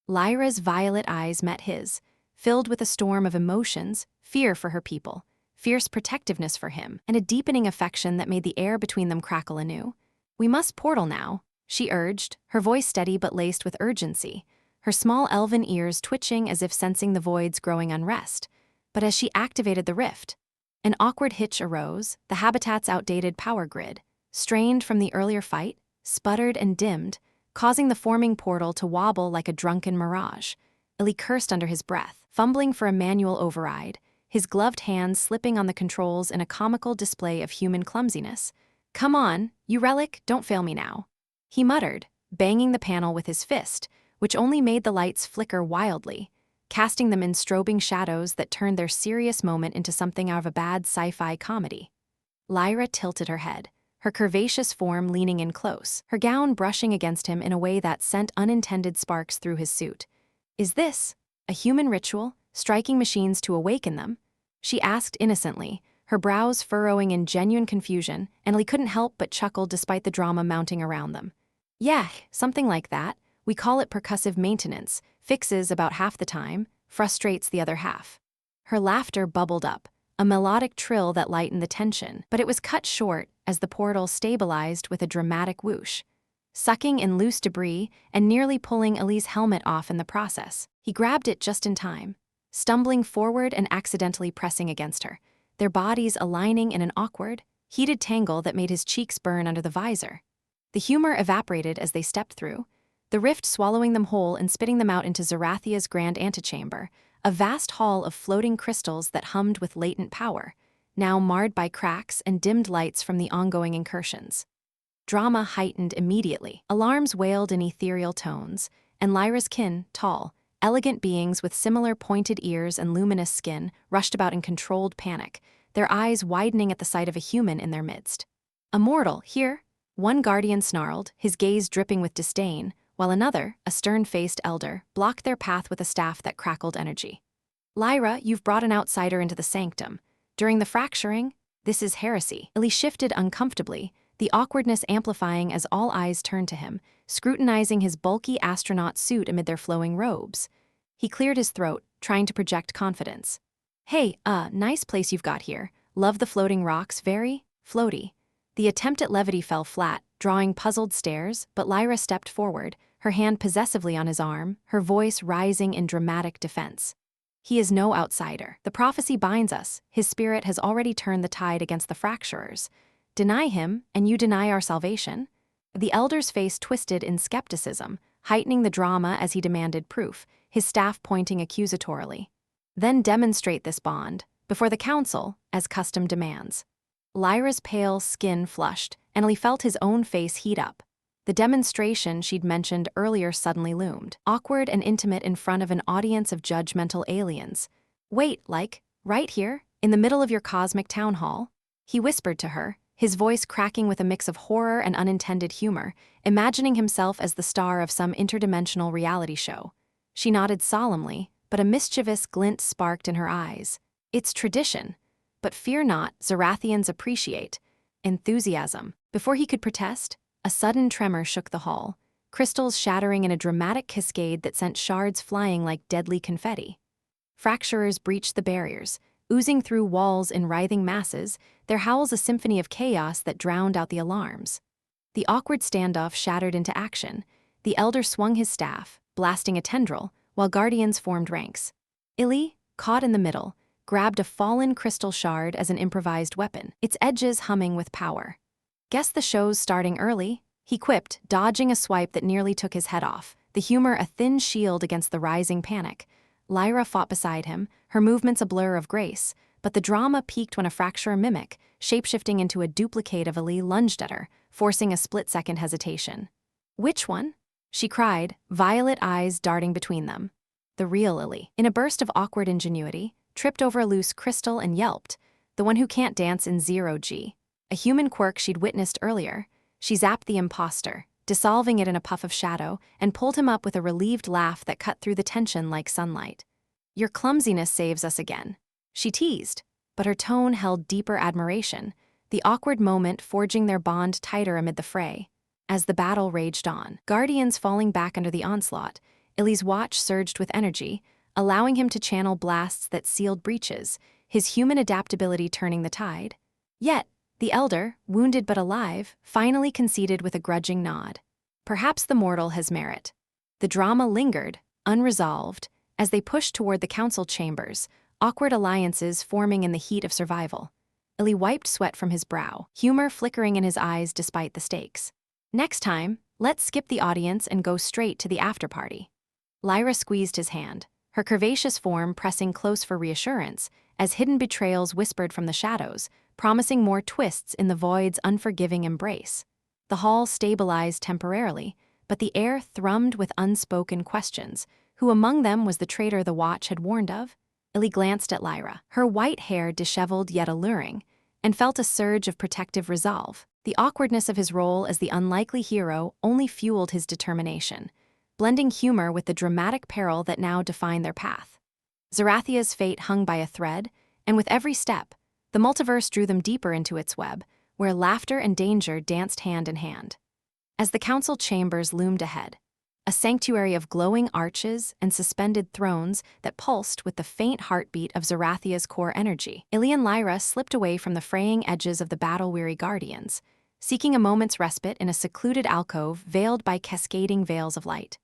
Lyra's violet eyes met his, filled with a storm of emotions, fear for her people, fierce protectiveness for him, and a deepening affection that made the air between them crackle anew. "We must portal now," she urged, her voice steady but laced with urgency, her small elven ears twitching as if sensing the void's growing unrest. But as she activated the rift, an awkward hitch arose. The habitat's outdated power grid, strained from the earlier fight, sputtered and dimmed, causing the forming portal to wobble like a drunken mirage. Eli cursed under his breath, fumbling for a manual override, his gloved hands slipping on the controls in a comical display of human clumsiness. "Come on, you relic, don't fail me now," he muttered, banging the panel with his fist, which only made the lights flicker wildly, casting them in strobing shadows that turned their serious moment into something out of a bad sci-fi comedy. Lyra tilted her head, her curvaceous form leaning in close, her gown brushing against him in a way that sent unintended sparks through his suit. "Is this a human ritual, striking machines to awaken them?" she asked innocently, her brows furrowing in genuine confusion, and Lee couldn't help but chuckle despite the drama mounting around them. "Yeah, something like that. We call it percussive maintenance, fixes about half the time, frustrates the other half." Her laughter bubbled up, a melodic trill that lightened the tension, but it was cut short as the portal stabilized with a dramatic whoosh, sucking in loose debris and nearly pulling Eli's helmet off in the process. He grabbed it just in time, stumbling forward and accidentally pressing against her, their bodies aligning in an awkward, heated tangle that made his cheeks burn under the visor. The humor evaporated as they stepped through, the rift swallowing them whole and spitting them out into Zerathia's grand antechamber, a vast hall of floating crystals that hummed with latent power, now marred by cracks and dimmed lights from the ongoing incursions. Drama heightened immediately. Alarms wailed in ethereal tones, and Lyra's kin, tall, elegant beings with similar pointed ears and luminous skin, rushed about in controlled panic, their eyes widening at the sight of a human in their midst. "A mortal, here?" One guardian snarled, his gaze dripping with disdain, while another, a stern-faced elder, blocked their path with a staff that crackled energy. "Lyra, you've brought an outsider into the sanctum. During the fracturing, this is heresy." Eli shifted uncomfortably, the awkwardness amplifying as all eyes turned to him, scrutinizing his bulky astronaut suit amid their flowing robes. He cleared his throat, trying to project confidence. "Hey, nice place you've got here. Love the floating rocks, very floaty." The attempt at levity fell flat, drawing puzzled stares, but Lyra stepped forward, her hand possessively on his arm, her voice rising in dramatic defense. "He is no outsider. The prophecy binds us. His spirit has already turned the tide against the fracturers. Deny him, and you deny our salvation?" The elder's face twisted in skepticism, heightening the drama as he demanded proof, his staff pointing accusatorily. "Then demonstrate this bond, before the council, as custom demands." Lyra's pale skin flushed, and Eli felt his own face heat up. The demonstration she'd mentioned earlier suddenly loomed, awkward and intimate in front of an audience of judgmental aliens. "Wait, right here, in the middle of your cosmic town hall?" He whispered to her, his voice cracking with a mix of horror and unintended humor, imagining himself as the star of some interdimensional reality show. She nodded solemnly, but a mischievous glint sparked in her eyes. "It's tradition. But fear not, Zerathians appreciate." Enthusiasm. Before he could protest, a sudden tremor shook the hall, crystals shattering in a dramatic cascade that sent shards flying like deadly confetti. Fracturers breached the barriers, oozing through walls in writhing masses, their howls a symphony of chaos that drowned out the alarms. The awkward standoff shattered into action. The elder swung his staff, blasting a tendril, while guardians formed ranks. Eli, caught in the middle, grabbed a fallen crystal shard as an improvised weapon, its edges humming with power. "Guess the show's starting early," he quipped, dodging a swipe that nearly took his head off, the humor a thin shield against the rising panic. Lyra fought beside him, her movements a blur of grace, but the drama peaked when a fracturer mimic, shapeshifting into a duplicate of Eli, lunged at her, forcing a split-second hesitation. "Which one?" she cried, violet eyes darting between them. The real Eli, in a burst of awkward ingenuity, tripped over a loose crystal and yelped, the one who can't dance in 0G. A human quirk she'd witnessed earlier. She zapped the imposter, dissolving it in a puff of shadow, and pulled him up with a relieved laugh that cut through the tension like sunlight. "Your clumsiness saves us again," she teased, but her tone held deeper admiration, the awkward moment forging their bond tighter amid the fray. As the battle raged on, guardians falling back under the onslaught, Eli's watch surged with energy, allowing him to channel blasts that sealed breaches, his human adaptability turning the tide. Yet, the elder, wounded but alive, finally conceded with a grudging nod. "Perhaps the mortal has merit." The drama lingered, unresolved, as they pushed toward the council chambers, awkward alliances forming in the heat of survival. Eli wiped sweat from his brow, humor flickering in his eyes despite the stakes. "Next time, let's skip the audience and go straight to the after-party." Lyra squeezed his hand, her curvaceous form pressing close for reassurance, as hidden betrayals whispered from the shadows, promising more twists in the void's unforgiving embrace. The hall stabilized temporarily, but the air thrummed with unspoken questions. Who among them was the traitor the watch had warned of? Eli glanced at Lyra, her white hair disheveled yet alluring, and felt a surge of protective resolve. The awkwardness of his role as the unlikely hero only fueled his determination, blending humor with the dramatic peril that now defined their path. Zerathia's fate hung by a thread, and with every step, the multiverse drew them deeper into its web, where laughter and danger danced hand in hand. As the council chambers loomed ahead, a sanctuary of glowing arches and suspended thrones that pulsed with the faint heartbeat of Zerathia's core energy, Eli and Lyra slipped away from the fraying edges of the battle-weary guardians, seeking a moment's respite in a secluded alcove veiled by cascading veils of light.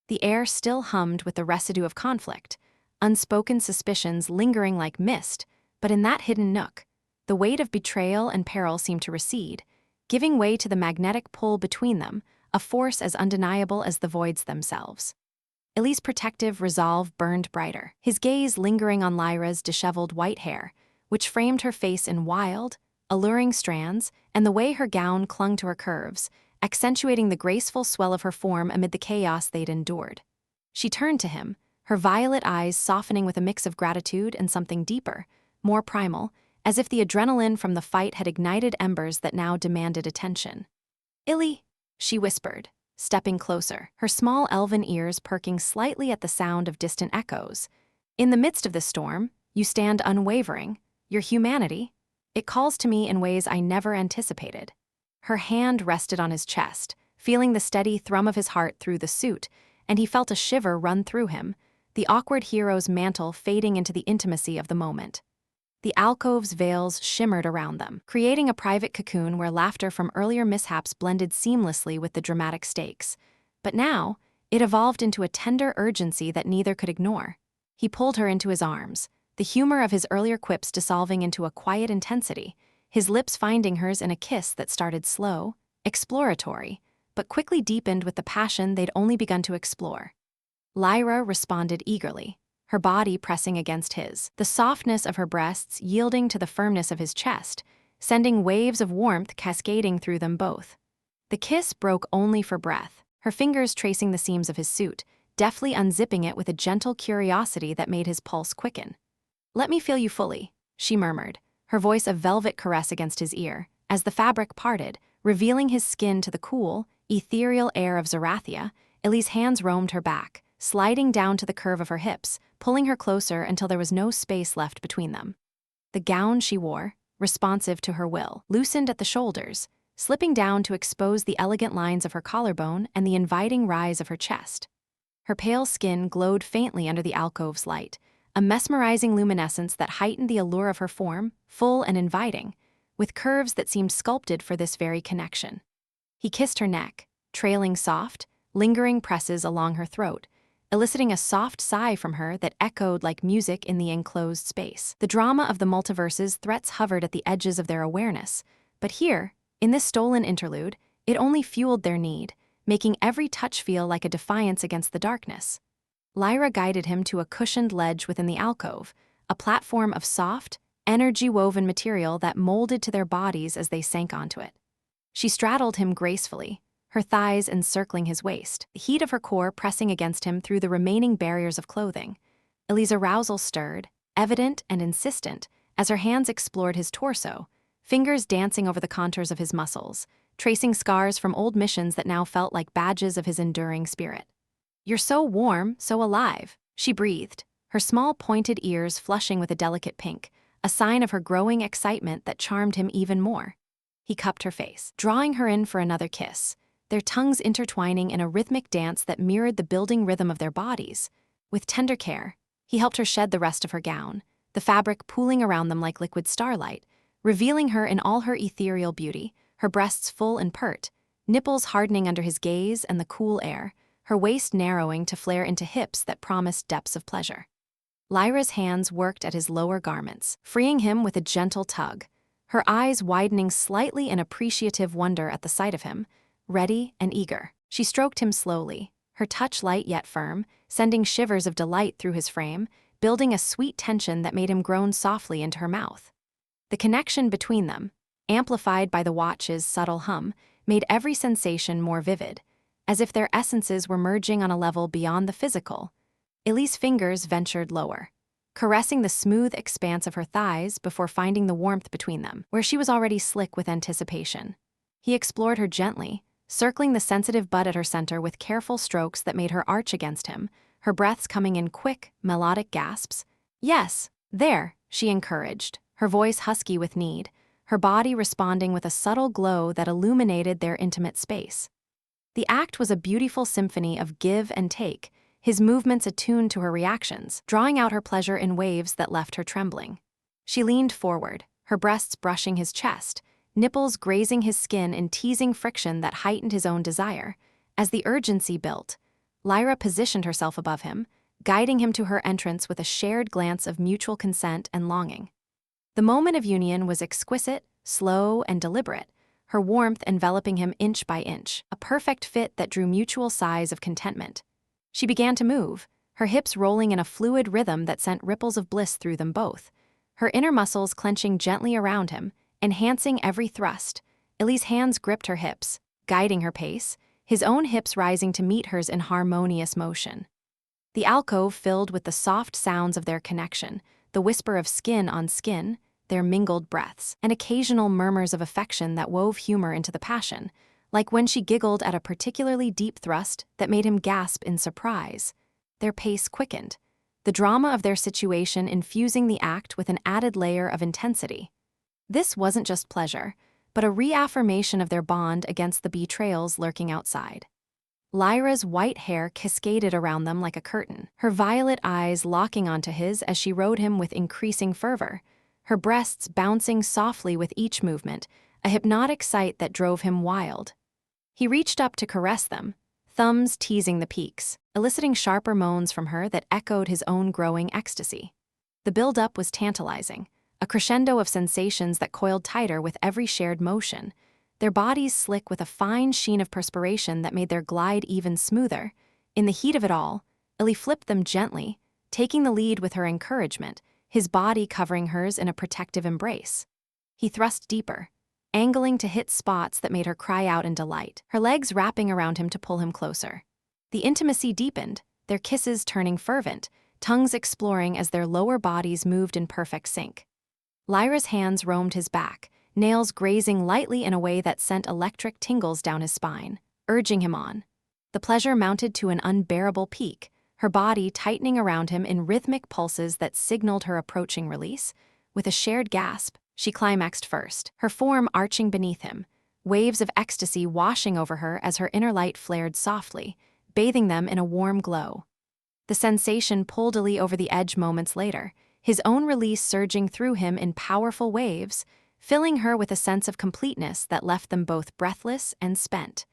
The air still hummed with the residue of conflict, unspoken suspicions lingering like mist, but in that hidden nook, the weight of betrayal and peril seemed to recede, giving way to the magnetic pull between them, a force as undeniable as the voids themselves. Eli's protective resolve burned brighter, his gaze lingering on Lyra's disheveled white hair, which framed her face in wild, alluring strands, and the way her gown clung to her curves, accentuating the graceful swell of her form amid the chaos they'd endured. She turned to him, her violet eyes softening with a mix of gratitude and something deeper, more primal, as if the adrenaline from the fight had ignited embers that now demanded attention. "Illy," she whispered, stepping closer, her small elven ears perking slightly at the sound of distant echoes. "In the midst of the storm, you stand unwavering. Your humanity, it calls to me in ways I never anticipated." Her hand rested on his chest, feeling the steady thrum of his heart through the suit, and he felt a shiver run through him, the awkward hero's mantle fading into the intimacy of the moment. The alcove's veils shimmered around them, creating a private cocoon where laughter from earlier mishaps blended seamlessly with the dramatic stakes. But now, it evolved into a tender urgency that neither could ignore. He pulled her into his arms, the humor of his earlier quips dissolving into a quiet intensity, his lips finding hers in a kiss that started slow, exploratory, but quickly deepened with the passion they'd only begun to explore. Lyra responded eagerly, her body pressing against his, the softness of her breasts yielding to the firmness of his chest, sending waves of warmth cascading through them both. The kiss broke only for breath, her fingers tracing the seams of his suit, deftly unzipping it with a gentle curiosity that made his pulse quicken. "Let me feel you fully," she murmured, her voice a velvet caress against his ear, as the fabric parted, revealing his skin to the cool, ethereal air of Zerathia. Ellie's hands roamed her back, sliding down to the curve of her hips, pulling her closer until there was no space left between them. The gown she wore, responsive to her will, loosened at the shoulders, slipping down to expose the elegant lines of her collarbone and the inviting rise of her chest. Her pale skin glowed faintly under the alcove's light, a mesmerizing luminescence that heightened the allure of her form, full and inviting, with curves that seemed sculpted for this very connection. He kissed her neck, trailing soft, lingering presses along her throat, eliciting a soft sigh from her that echoed like music in the enclosed space. The drama of the multiverse's threats hovered at the edges of their awareness, but here, in this stolen interlude, it only fueled their need, making every touch feel like a defiance against the darkness. Lyra guided him to a cushioned ledge within the alcove, a platform of soft, energy-woven material that molded to their bodies as they sank onto it. She straddled him gracefully, her thighs encircling his waist, the heat of her core pressing against him through the remaining barriers of clothing. Ellie's arousal stirred, evident and insistent, as her hands explored his torso, fingers dancing over the contours of his muscles, tracing scars from old missions that now felt like badges of his enduring spirit. "You're so warm, so alive," she breathed, her small pointed ears flushing with a delicate pink, a sign of her growing excitement that charmed him even more. He cupped her face, drawing her in for another kiss, their tongues intertwining in a rhythmic dance that mirrored the building rhythm of their bodies. With tender care, he helped her shed the rest of her gown, the fabric pooling around them like liquid starlight, revealing her in all her ethereal beauty, her breasts full and pert, nipples hardening under his gaze and the cool air, her waist narrowing to flare into hips that promised depths of pleasure. Lyra's hands worked at his lower garments, freeing him with a gentle tug, her eyes widening slightly in appreciative wonder at the sight of him, ready and eager. She stroked him slowly, her touch light yet firm, sending shivers of delight through his frame, building a sweet tension that made him groan softly into her mouth. The connection between them, amplified by the watch's subtle hum, made every sensation more vivid, as if their essences were merging on a level beyond the physical. Ellie's fingers ventured lower, caressing the smooth expanse of her thighs before finding the warmth between them, where she was already slick with anticipation. He explored her gently, circling the sensitive butt at her center with careful strokes that made her arch against him, her breaths coming in quick, melodic gasps. "Yes, there," she encouraged, her voice husky with need, her body responding with a subtle glow that illuminated their intimate space. The act was a beautiful symphony of give and take, his movements attuned to her reactions, drawing out her pleasure in waves that left her trembling. She leaned forward, her breasts brushing his chest, nipples grazing his skin in teasing friction that heightened his own desire. As the urgency built, Lyra positioned herself above him, guiding him to her entrance with a shared glance of mutual consent and longing. The moment of union was exquisite, slow, and deliberate, her warmth enveloping him inch by inch, a perfect fit that drew mutual sighs of contentment. She began to move, her hips rolling in a fluid rhythm that sent ripples of bliss through them both, her inner muscles clenching gently around him, enhancing every thrust. Eli's hands gripped her hips, guiding her pace, his own hips rising to meet hers in harmonious motion. The alcove filled with the soft sounds of their connection, the whisper of skin on skin, their mingled breaths, and occasional murmurs of affection that wove humor into the passion, like when she giggled at a particularly deep thrust that made him gasp in surprise. Their pace quickened, the drama of their situation infusing the act with an added layer of intensity. This wasn't just pleasure, but a reaffirmation of their bond against the betrayals lurking outside. Lyra's white hair cascaded around them like a curtain, her violet eyes locking onto his as she rode him with increasing fervor, her breasts bouncing softly with each movement, a hypnotic sight that drove him wild. He reached up to caress them, thumbs teasing the peaks, eliciting sharper moans from her that echoed his own growing ecstasy. The build-up was tantalizing, a crescendo of sensations that coiled tighter with every shared motion, their bodies slick with a fine sheen of perspiration that made their glide even smoother. In the heat of it all, Eli flipped them gently, taking the lead with her encouragement, his body covering hers in a protective embrace. He thrust deeper, angling to hit spots that made her cry out in delight, her legs wrapping around him to pull him closer. The intimacy deepened, their kisses turning fervent, tongues exploring as their lower bodies moved in perfect sync. Lyra's hands roamed his back, nails grazing lightly in a way that sent electric tingles down his spine, urging him on. The pleasure mounted to an unbearable peak, her body tightening around him in rhythmic pulses that signaled her approaching release. With a shared gasp, she climaxed first, her form arching beneath him, waves of ecstasy washing over her as her inner light flared softly, bathing them in a warm glow. The sensation pulled Eli over the edge moments later, his own release surging through him in powerful waves, filling her with a sense of completeness that left them both breathless and spent.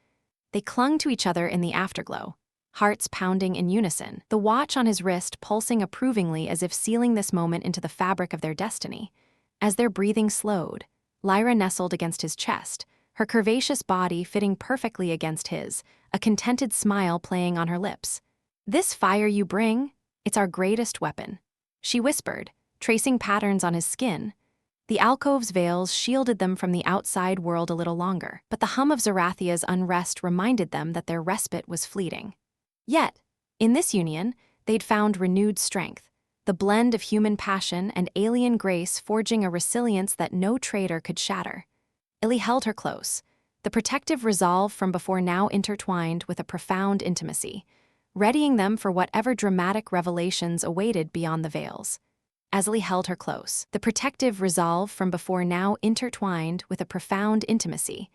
They clung to each other in the afterglow, hearts pounding in unison, the watch on his wrist pulsing approvingly as if sealing this moment into the fabric of their destiny. As their breathing slowed, Lyra nestled against his chest, her curvaceous body fitting perfectly against his, a contented smile playing on her lips. "This fire you bring, it's our greatest weapon," she whispered, tracing patterns on his skin. The alcove's veils shielded them from the outside world a little longer, but the hum of Zerathia's unrest reminded them that their respite was fleeting. Yet, in this union, they'd found renewed strength, the blend of human passion and alien grace forging a resilience that no traitor could shatter. Eli held her close, the protective resolve from before now intertwined with a profound intimacy, readying them for whatever dramatic revelations awaited beyond the veils. As Eli held her close, the protective resolve from before now intertwined with a profound intimacy,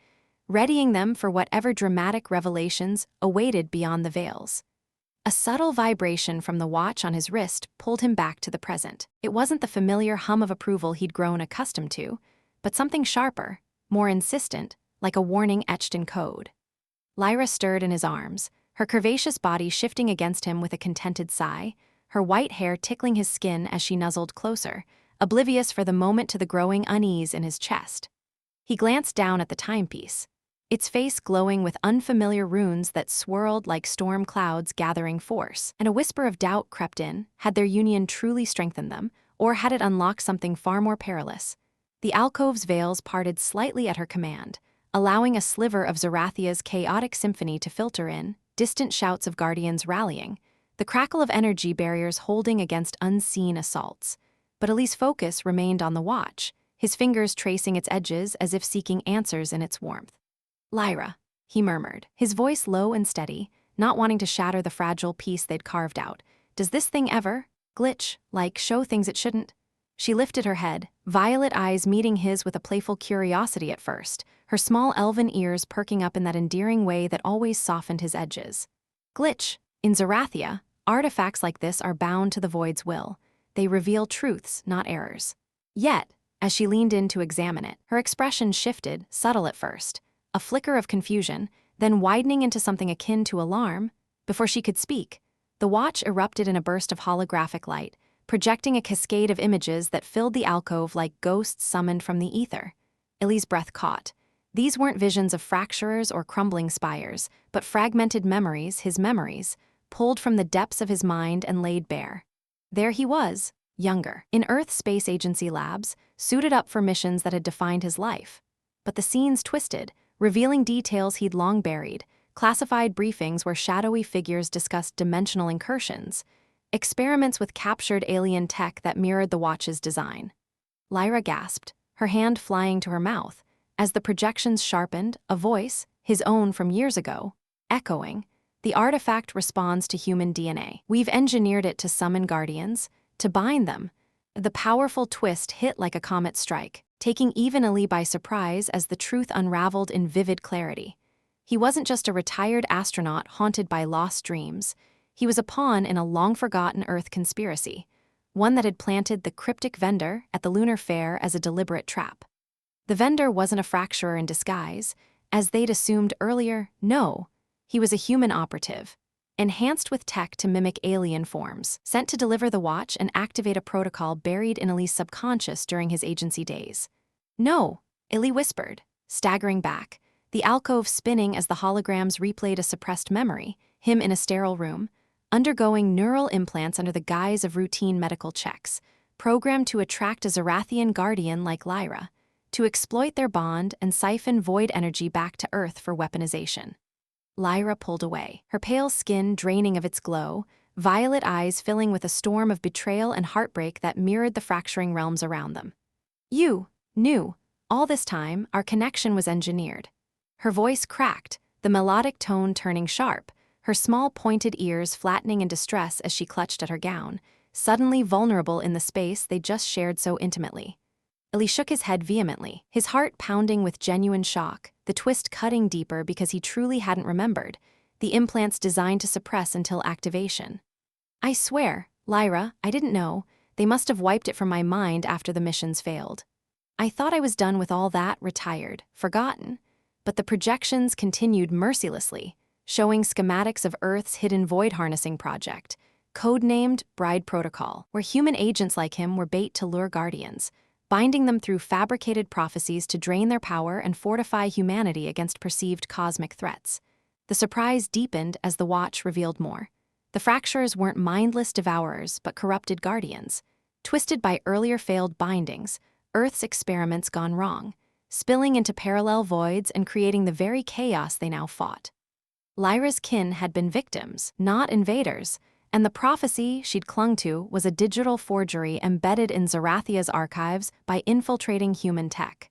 readying them for whatever dramatic revelations awaited beyond the veils. A subtle vibration from the watch on his wrist pulled him back to the present. It wasn't the familiar hum of approval he'd grown accustomed to, but something sharper, more insistent, like a warning etched in code. Lyra stirred in his arms, her curvaceous body shifting against him with a contented sigh, her white hair tickling his skin as she nuzzled closer, oblivious for the moment to the growing unease in his chest. He glanced down at the timepiece, its face glowing with unfamiliar runes that swirled like storm clouds gathering force, and a whisper of doubt crept in. Had their union truly strengthened them, or had it unlocked something far more perilous? The alcove's veils parted slightly at her command, allowing a sliver of Zerathia's chaotic symphony to filter in, distant shouts of guardians rallying, the crackle of energy barriers holding against unseen assaults. But Eli's focus remained on the watch, his fingers tracing its edges as if seeking answers in its warmth. "Lyra," he murmured, his voice low and steady, not wanting to shatter the fragile piece they'd carved out. "Does this thing ever glitch, like show things it shouldn't?" She lifted her head, violet eyes meeting his with a playful curiosity at first, her small elven ears perking up in that endearing way that always softened his edges. "Glitch. In Zerathia, artifacts like this are bound to the void's will. They reveal truths, not errors." Yet, as she leaned in to examine it, her expression shifted, subtle at first, a flicker of confusion, then widening into something akin to alarm. Before she could speak, the watch erupted in a burst of holographic light, projecting a cascade of images that filled the alcove like ghosts summoned from the ether. Eli's breath caught. These weren't visions of fracturers or crumbling spires, but fragmented memories, his memories, pulled from the depths of his mind and laid bare. There he was, younger, in Earth Space Agency labs, suited up for missions that had defined his life. But the scenes twisted, revealing details he'd long buried, classified briefings where shadowy figures discussed dimensional incursions, experiments with captured alien tech that mirrored the watch's design. Lyra gasped, her hand flying to her mouth. As the projections sharpened, a voice, his own from years ago, echoing, "The artifact responds to human DNA. We've engineered it to summon guardians, to bind them." The powerful twist hit like a comet strike, taking even Eli by surprise as the truth unraveled in vivid clarity. He wasn't just a retired astronaut haunted by lost dreams. He was a pawn in a long-forgotten Earth conspiracy, one that had planted the cryptic vendor at the lunar fair as a deliberate trap. The vendor wasn't a fracturer in disguise, as they'd assumed earlier. No, he was a human operative, enhanced with tech to mimic alien forms, sent to deliver the watch and activate a protocol buried in Eli's subconscious during his agency days. "No," Eli whispered, staggering back, the alcove spinning as the holograms replayed a suppressed memory, him in a sterile room, undergoing neural implants under the guise of routine medical checks, programmed to attract a Zerathian guardian like Lyra, to exploit their bond and siphon void energy back to Earth for weaponization. Lyra pulled away, her pale skin draining of its glow, violet eyes filling with a storm of betrayal and heartbreak that mirrored the fracturing realms around them. "You knew. All this time, our connection was engineered." Her voice cracked, the melodic tone turning sharp, her small pointed ears flattening in distress as she clutched at her gown, suddenly vulnerable in the space they just shared so intimately. Eli shook his head vehemently, his heart pounding with genuine shock, the twist cutting deeper because he truly hadn't remembered, the implants designed to suppress until activation. "I swear, Lyra, I didn't know. They must have wiped it from my mind after the missions failed. I thought I was done with all that, retired, forgotten." But the projections continued mercilessly, showing schematics of Earth's hidden void harnessing project, codenamed Bride Protocol, where human agents like him were bait to lure guardians, binding them through fabricated prophecies to drain their power and fortify humanity against perceived cosmic threats. The surprise deepened as the watch revealed more. The fracturers weren't mindless devourers but corrupted guardians, twisted by earlier failed bindings, Earth's experiments gone wrong, spilling into parallel voids and creating the very chaos they now fought. Lyra's kin had been victims, not invaders, and the prophecy she'd clung to was a digital forgery embedded in Zerathia's archives by infiltrating human tech.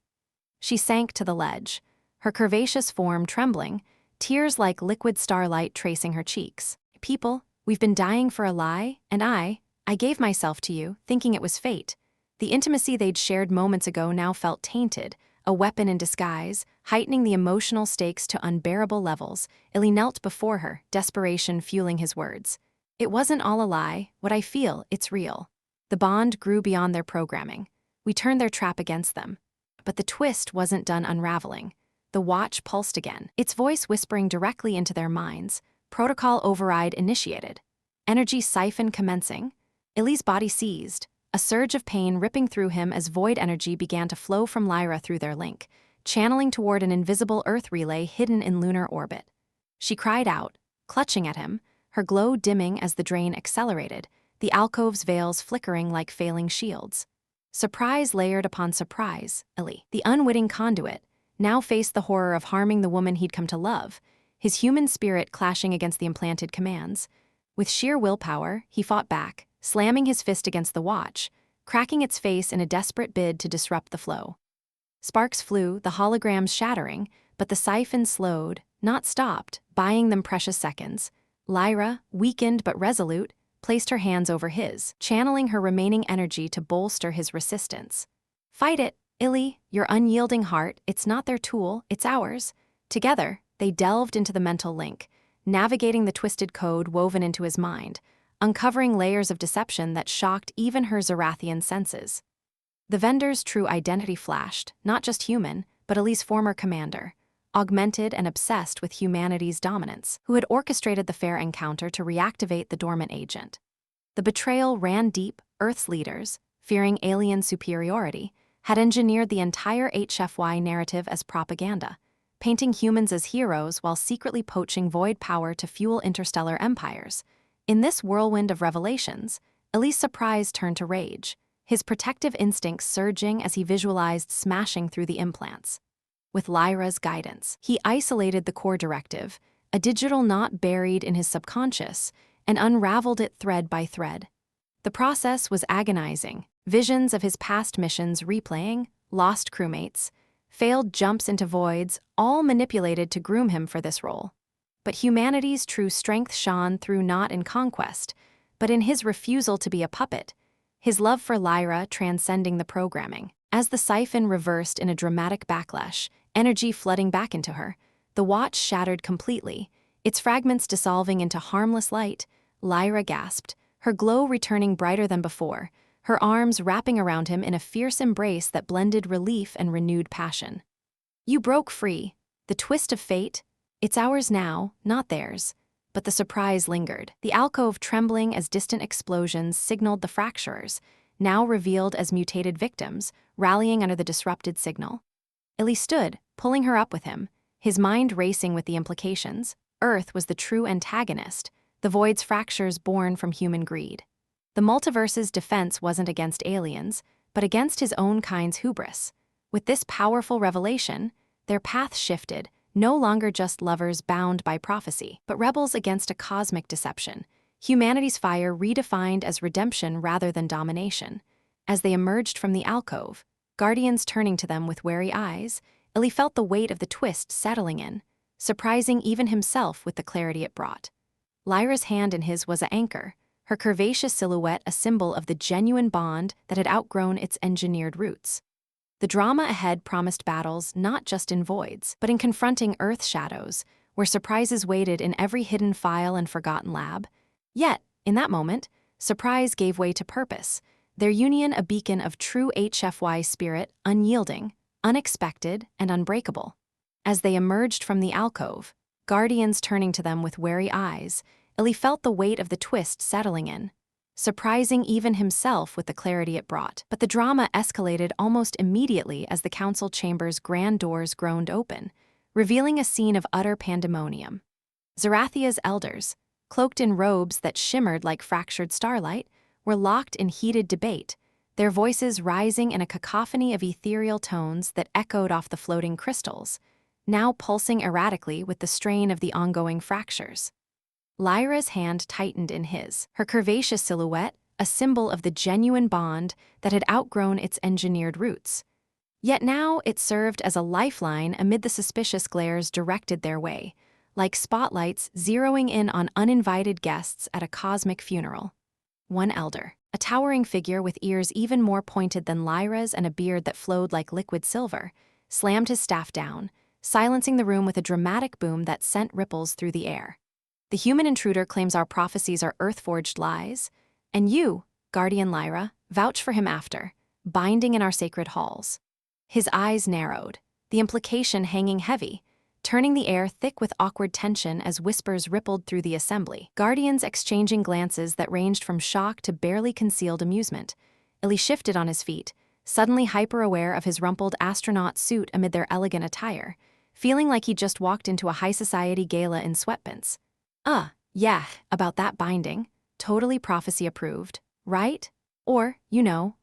She sank to the ledge, her curvaceous form trembling, tears like liquid starlight tracing her cheeks. "People, we've been dying for a lie, and I gave myself to you, thinking it was fate." The intimacy they'd shared moments ago now felt tainted, a weapon in disguise, heightening the emotional stakes to unbearable levels. Eli knelt before her, desperation fueling his words. "It wasn't all a lie. What I feel, it's real." The bond grew beyond their programming. We turned their trap against them. But the twist wasn't done unraveling. The watch pulsed again, its voice whispering directly into their minds. Protocol override initiated. Energy siphon commencing. Eli's body seized, a surge of pain ripping through him as void energy began to flow from Lyra through their link, channeling toward an invisible Earth relay hidden in lunar orbit. She cried out, clutching at him, her glow dimming as the drain accelerated, the alcove's veils flickering like failing shields. Surprise layered upon surprise. Eli, the unwitting conduit, now faced the horror of harming the woman he'd come to love, his human spirit clashing against the implanted commands. With sheer willpower, he fought back, slamming his fist against the watch, cracking its face in a desperate bid to disrupt the flow. Sparks flew, the holograms shattering, but the siphon slowed, not stopped, buying them precious seconds. Lyra, weakened but resolute, placed her hands over his, channeling her remaining energy to bolster his resistance. "Fight it, Eli, your unyielding heart. It's not their tool, it's ours." Together, they delved into the mental link, navigating the twisted code woven into his mind, uncovering layers of deception that shocked even her Zerathian senses. The vendor's true identity flashed, not just human, but Eli's former commander, augmented and obsessed with humanity's dominance, who had orchestrated the fair encounter to reactivate the dormant agent. The betrayal ran deep. Earth's leaders, fearing alien superiority, had engineered the entire HFY narrative as propaganda, painting humans as heroes while secretly poaching void power to fuel interstellar empires. In this whirlwind of revelations, Eli's surprise turned to rage, his protective instincts surging as he visualized smashing through the implants. With Lyra's guidance, he isolated the core directive, a digital knot buried in his subconscious, and unraveled it thread by thread. The process was agonizing, visions of his past missions replaying, lost crewmates, failed jumps into voids, all manipulated to groom him for this role. But humanity's true strength shone through not in conquest, but in his refusal to be a puppet, his love for Lyra transcending the programming. As the siphon reversed in a dramatic backlash, energy flooding back into her, the watch shattered completely, its fragments dissolving into harmless light. Lyra gasped, her glow returning brighter than before, her arms wrapping around him in a fierce embrace that blended relief and renewed passion. You broke free. The twist of fate. It's ours now, not theirs. But the surprise lingered, the alcove trembling as distant explosions signaled the fracturers, now revealed as mutated victims, rallying under the disrupted signal. Eli stood, pulling her up with him, his mind racing with the implications. Earth was the true antagonist, the void's fractures born from human greed. The multiverse's defense wasn't against aliens, but against his own kind's hubris. With this powerful revelation, their path shifted, no longer just lovers bound by prophecy, but rebels against a cosmic deception, humanity's fire redefined as redemption rather than domination. As they emerged from the alcove, guardians turning to them with wary eyes, Eli felt the weight of the twist settling in, surprising even himself with the clarity it brought. Lyra's hand in his was an anchor, her curvaceous silhouette a symbol of the genuine bond that had outgrown its engineered roots. The drama ahead promised battles not just in voids, but in confronting Earth shadows, where surprises waited in every hidden file and forgotten lab. Yet, in that moment, surprise gave way to purpose, their union a beacon of true HFY spirit, unyielding, unexpected, and unbreakable. As they emerged from the alcove, guardians turning to them with wary eyes, Eli felt the weight of the twist settling in, surprising even himself with the clarity it brought. But the drama escalated almost immediately as the council chamber's grand doors groaned open, revealing a scene of utter pandemonium. Zerathia's elders, cloaked in robes that shimmered like fractured starlight, were locked in heated debate, their voices rising in a cacophony of ethereal tones that echoed off the floating crystals, now pulsing erratically with the strain of the ongoing fractures. Lyra's hand tightened in his, her curvaceous silhouette a symbol of the genuine bond that had outgrown its engineered roots. Yet now it served as a lifeline amid the suspicious glares directed their way, like spotlights zeroing in on uninvited guests at a cosmic funeral. One elder, a towering figure with ears even more pointed than Lyra's and a beard that flowed like liquid silver, slammed his staff down, silencing the room with a dramatic boom that sent ripples through the air. The human intruder claims our prophecies are earth-forged lies, and you, Guardian Lyra, vouch for him after, binding in our sacred halls. His eyes narrowed, the implication hanging heavy, turning the air thick with awkward tension as whispers rippled through the assembly. Guardians exchanging glances that ranged from shock to barely concealed amusement. Eli shifted on his feet, suddenly hyper-aware of his rumpled astronaut suit amid their elegant attire, feeling like he'd just walked into a high-society gala in sweatpants. Yeah, about that binding. Totally prophecy approved, right? Or,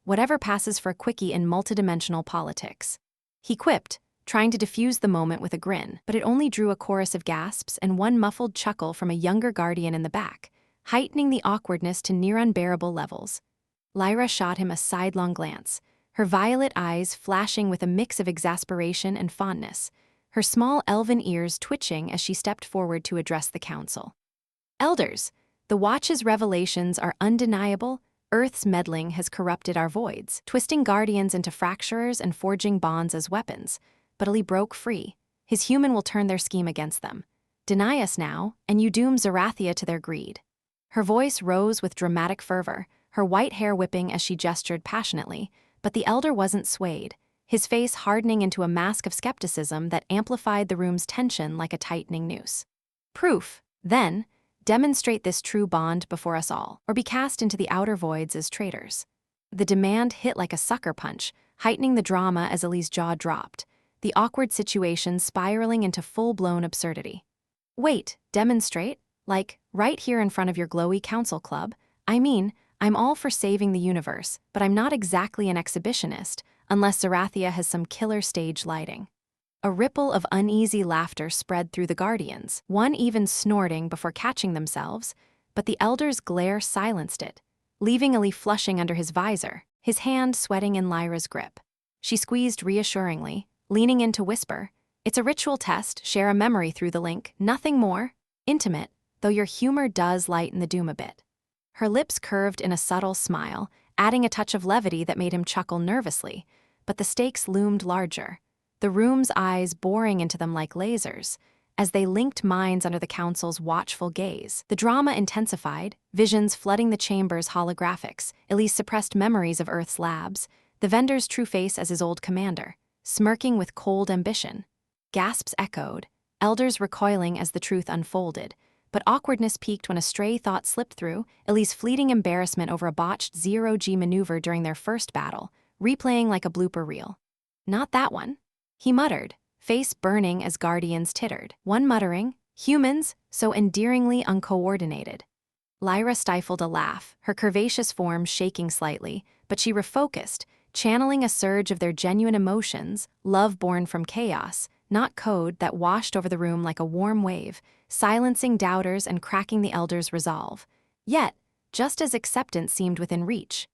whatever passes for a quickie in multidimensional politics. He quipped, trying to diffuse the moment with a grin, but it only drew a chorus of gasps and one muffled chuckle from a younger guardian in the back, heightening the awkwardness to near unbearable levels. Lyra shot him a sidelong glance, her violet eyes flashing with a mix of exasperation and fondness, her small elven ears twitching as she stepped forward to address the council. Elders, the Watch's revelations are undeniable. Earth's meddling has corrupted our voids, twisting guardians into fracturers and forging bonds as weapons. But Eli broke free. His human will turn their scheme against them. Deny us now, and you doom Zerathia to their greed. Her voice rose with dramatic fervor, her white hair whipping as she gestured passionately, but the elder wasn't swayed, his face hardening into a mask of skepticism that amplified the room's tension like a tightening noose. Proof, then, demonstrate this true bond before us all, or be cast into the outer voids as traitors. The demand hit like a sucker punch, heightening the drama as Eli's jaw dropped, the awkward situation spiraling into full-blown absurdity. Wait, demonstrate? Like, right here in front of your glowy council club? I mean, I'm all for saving the universe, but I'm not exactly an exhibitionist, unless Zerathia has some killer stage lighting. A ripple of uneasy laughter spread through the Guardians, one even snorting before catching themselves, but the Elder's glare silenced it, leaving Eli flushing under his visor, his hand sweating in Lyra's grip. She squeezed reassuringly, leaning in to whisper, "It's a ritual test, share a memory through the link, nothing more. Intimate, though your humor does lighten the doom a bit." Her lips curved in a subtle smile, adding a touch of levity that made him chuckle nervously, but the stakes loomed larger, the room's eyes boring into them like lasers, as they linked minds under the council's watchful gaze. The drama intensified, visions flooding the chamber's holographics, Eli's suppressed memories of Earth's labs, the vendor's true face as his old commander, smirking with cold ambition. Gasps echoed, elders recoiling as the truth unfolded, but awkwardness peaked when a stray thought slipped through, Eli's fleeting embarrassment over a botched zero-G maneuver during their first battle, replaying like a blooper reel. "Not that one," he muttered, face burning as Guardians tittered. One muttering, "Humans, so endearingly uncoordinated." Lyra stifled a laugh, her curvaceous form shaking slightly, but she refocused, channeling a surge of their genuine emotions, love born from chaos, not code, that washed over the room like a warm wave, silencing doubters and cracking the Elder's resolve. Yet, just as acceptance seemed within reach,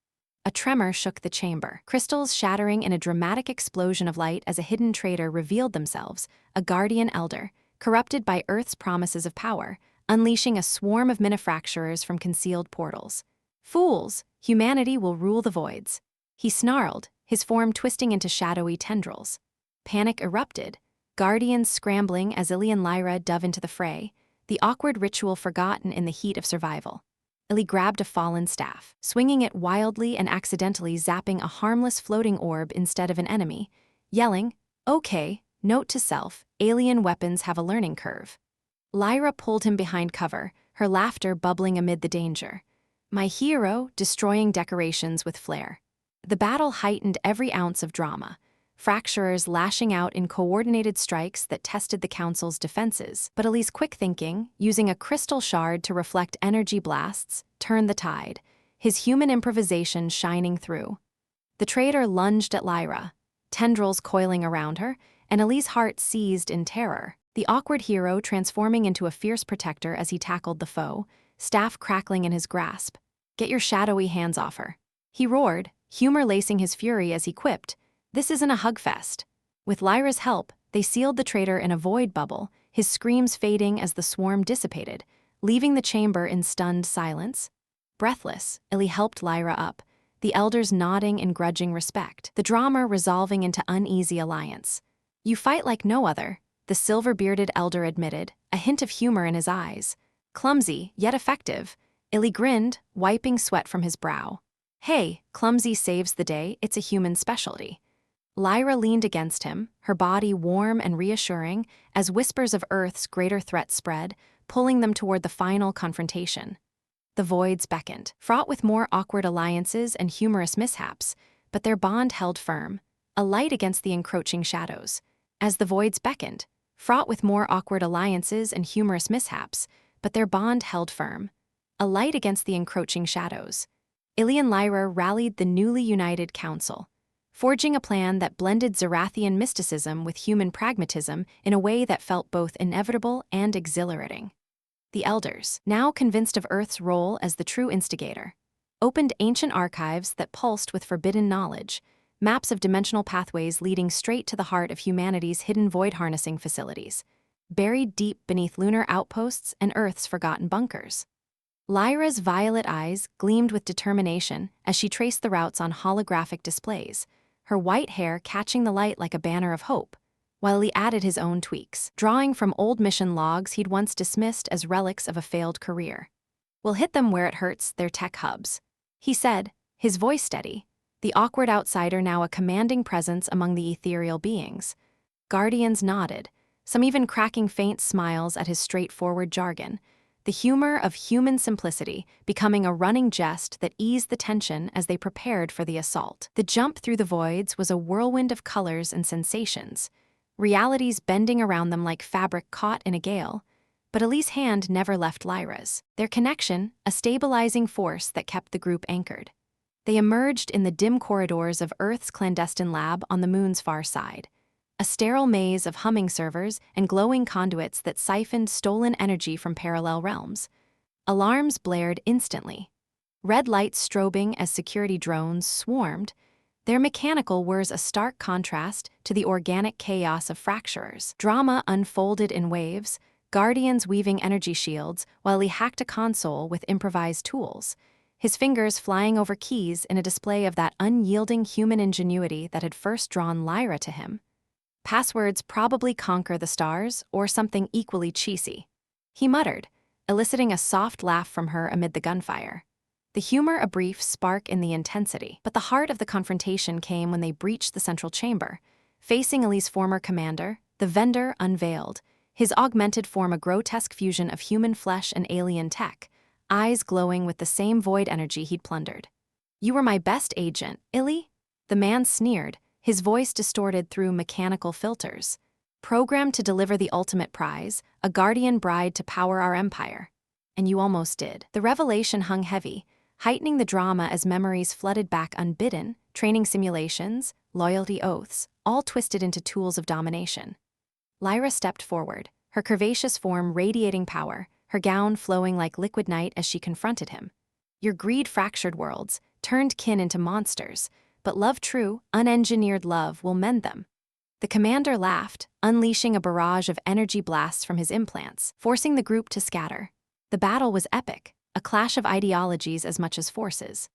a tremor shook the chamber, crystals shattering in a dramatic explosion of light as a hidden traitor revealed themselves, a guardian elder, corrupted by Earth's promises of power, unleashing a swarm of minifracturers from concealed portals. "Fools, humanity will rule the voids," he snarled, his form twisting into shadowy tendrils. Panic erupted, Guardians scrambling as Eli and Lyra dove into the fray, the awkward ritual forgotten in the heat of survival. Eli grabbed a fallen staff, swinging it wildly and accidentally zapping a harmless floating orb instead of an enemy, yelling, "Okay, note to self, alien weapons have a learning curve." Lyra pulled him behind cover, her laughter bubbling amid the danger. My hero destroying decorations with flair. The battle heightened every ounce of drama, fracturers lashing out in coordinated strikes that tested the council's defenses, but Eli's quick thinking, using a crystal shard to reflect energy blasts, turned the tide, his human improvisation shining through. The traitor lunged at Lyra, tendrils coiling around her, and Eli's heart seized in terror, the awkward hero transforming into a fierce protector as he tackled the foe, staff crackling in his grasp. "Get your shadowy hands off her," he roared, humor lacing his fury as he quipped, "This isn't a hugfest." With Lyra's help, they sealed the traitor in a void bubble, his screams fading as the swarm dissipated, leaving the chamber in stunned silence. Breathless, Eli helped Lyra up, the elders nodding in grudging respect, the drama resolving into uneasy alliance. "You fight like no other," the silver-bearded elder admitted, a hint of humor in his eyes. "Clumsy, yet effective." Eli grinned, wiping sweat from his brow. "Hey, clumsy saves the day, it's a human specialty." Lyra leaned against him, her body warm and reassuring, as whispers of Earth's greater threat spread, pulling them toward the final confrontation. The voids beckoned, fraught with more awkward alliances and humorous mishaps, but their bond held firm, a light against the encroaching shadows. As the voids beckoned, fraught with more awkward alliances and humorous mishaps, but their bond held firm, a light against the encroaching shadows. Eli and Lyra rallied the newly united council, forging a plan that blended Zerathian mysticism with human pragmatism in a way that felt both inevitable and exhilarating. The elders, now convinced of Earth's role as the true instigator, opened ancient archives that pulsed with forbidden knowledge, maps of dimensional pathways leading straight to the heart of humanity's hidden void-harnessing facilities, buried deep beneath lunar outposts and Earth's forgotten bunkers. Lyra's violet eyes gleamed with determination as she traced the routes on holographic displays, her white hair catching the light like a banner of hope, while he added his own tweaks, drawing from old mission logs he'd once dismissed as relics of a failed career. "We'll hit them where it hurts, their tech hubs," he said, his voice steady, the awkward outsider now a commanding presence among the ethereal beings. Guardians nodded, some even cracking faint smiles at his straightforward jargon, the humor of human simplicity becoming a running jest that eased the tension as they prepared for the assault. The jump through the voids was a whirlwind of colors and sensations, realities bending around them like fabric caught in a gale, But Eli's hand never left Lyra's. Their connection, a stabilizing force that kept the group anchored. They emerged in the dim corridors of Earth's clandestine lab on the moon's far side. A sterile maze of humming servers and glowing conduits that siphoned stolen energy from parallel realms. Alarms blared instantly. Red lights strobing as security drones swarmed, their mechanical whirs a stark contrast to the organic chaos of fracturers. Drama unfolded in waves, guardians weaving energy shields while he hacked a console with improvised tools, his fingers flying over keys in a display of that unyielding human ingenuity that had first drawn Lyra to him. Passwords probably conquer the stars, or something equally cheesy, he muttered, eliciting a soft laugh from her amid the gunfire. The humor a brief spark in the intensity, but the heart of the confrontation came when they breached the central chamber. Facing Eli's former commander, the vendor unveiled, his augmented form a grotesque fusion of human flesh and alien tech, eyes glowing with the same void energy he'd plundered. "You were my best agent, Eli?" The man sneered, his voice distorted through mechanical filters. "Programmed to deliver the ultimate prize, a guardian bride to power our empire. And you almost did." The revelation hung heavy, heightening the drama as memories flooded back unbidden, training simulations, loyalty oaths, all twisted into tools of domination. Lyra stepped forward, her curvaceous form radiating power, her gown flowing like liquid night as she confronted him. "Your greed fractured worlds, turned kin into monsters, but love true, unengineered love will mend them." The commander laughed, unleashing a barrage of energy blasts from his implants, forcing the group to scatter. The battle was epic, a clash of ideologies as much as forces.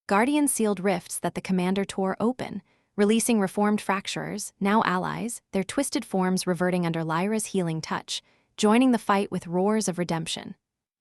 Guardians sealed rifts that the commander tore open, releasing reformed fracturers, now allies, their twisted forms reverting under Lyra's healing touch, joining the fight with roars of redemption.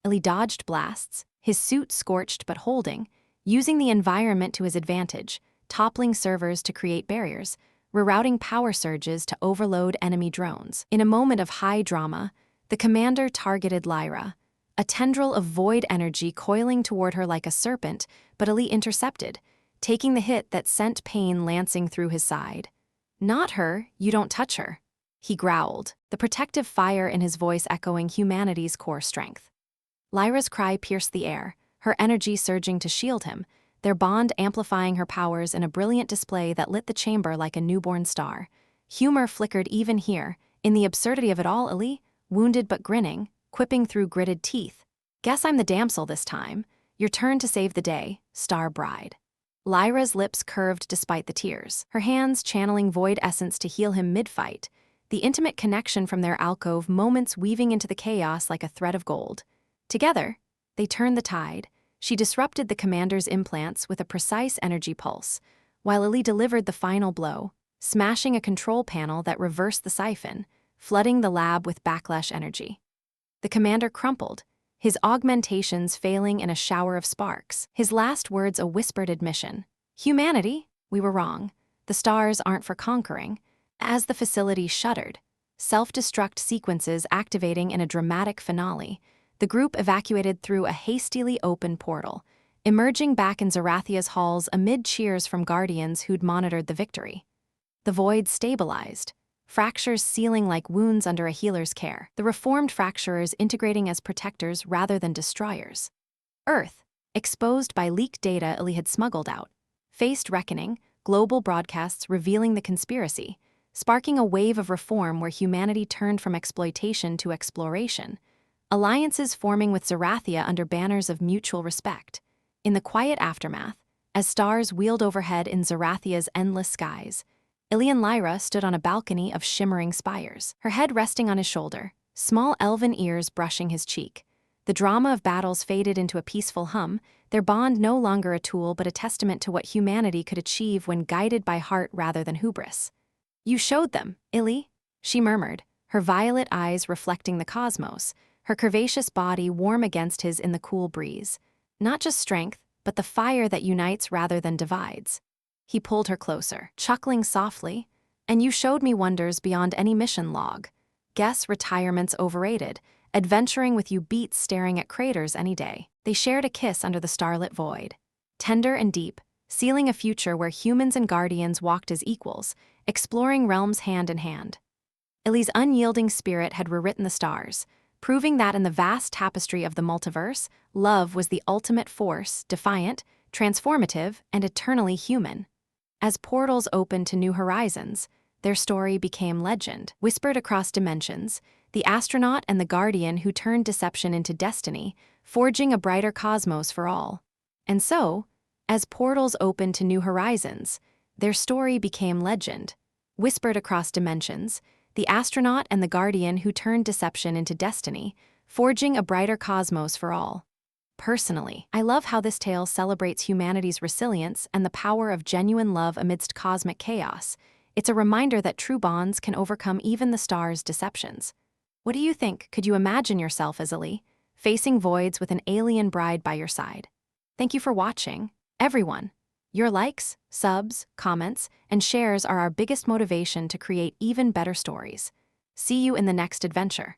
Eli dodged blasts, his suit scorched but holding, using the environment to his advantage, toppling servers to create barriers, rerouting power surges to overload enemy drones. In a moment of high drama, the commander targeted Lyra, a tendril of void energy coiling toward her like a serpent, but Eli intercepted, taking the hit that sent pain lancing through his side. "Not her, you don't touch her," he growled, the protective fire in his voice echoing humanity's core strength. Lyra's cry pierced the air, her energy surging to shield him, their bond amplifying her powers in a brilliant display that lit the chamber like a newborn star. Humor flickered even here, in the absurdity of it all. Eli, wounded but grinning, quipping through gritted teeth, "Guess I'm the damsel this time. Your turn to save the day, star bride." Lyra's lips curved despite the tears, her hands channeling void essence to heal him mid-fight, the intimate connection from their alcove moments weaving into the chaos like a thread of gold. Together, they turned the tide. She disrupted the commander's implants with a precise energy pulse, while Eli delivered the final blow, smashing a control panel that reversed the siphon, flooding the lab with backlash energy. The commander crumpled, his augmentations failing in a shower of sparks, his last words a whispered admission. "Humanity, we were wrong. The stars aren't for conquering." As the facility shuddered, self-destruct sequences activating in a dramatic finale, the group evacuated through a hastily opened portal, emerging back in Zerathia's halls amid cheers from guardians who'd monitored the victory. The void stabilized, fractures sealing like wounds under a healer's care, the reformed fracturers integrating as protectors rather than destroyers. Earth, exposed by leaked data Eli had smuggled out, faced reckoning, global broadcasts revealing the conspiracy, sparking a wave of reform where humanity turned from exploitation to exploration, alliances forming with Zerathia under banners of mutual respect. In the quiet aftermath, as stars wheeled overhead in Zerathia's endless skies, Eli and Lyra stood on a balcony of shimmering spires, her head resting on his shoulder, small elven ears brushing his cheek. The drama of battles faded into a peaceful hum, their bond no longer a tool but a testament to what humanity could achieve when guided by heart rather than hubris. "You showed them, Eli," she murmured, her violet eyes reflecting the cosmos, her curvaceous body warm against his in the cool breeze. "Not just strength, but the fire that unites rather than divides." He pulled her closer, chuckling softly, "And you showed me wonders beyond any mission log. Guess retirement's overrated. Adventuring with you beats staring at craters any day." They shared a kiss under the starlit void, tender and deep, sealing a future where humans and guardians walked as equals, exploring realms hand in hand. Eli's unyielding spirit had rewritten the stars, proving that in the vast tapestry of the multiverse, love was the ultimate force, defiant, transformative, and eternally human. As portals opened to new horizons, their story became legend, whispered across dimensions, the astronaut and the guardian who turned deception into destiny, forging a brighter cosmos for all. And so, as portals opened to new horizons, their story became legend, whispered across dimensions, the astronaut and the guardian who turned deception into destiny, forging a brighter cosmos for all. Personally, I love how this tale celebrates humanity's resilience and the power of genuine love amidst cosmic chaos. It's a reminder that true bonds can overcome even the stars' deceptions. What do you think? Could you imagine yourself as Eli, facing voids with an alien bride by your side? Thank you for watching, everyone. Your likes, subs, comments, and shares are our biggest motivation to create even better stories. See you in the next adventure.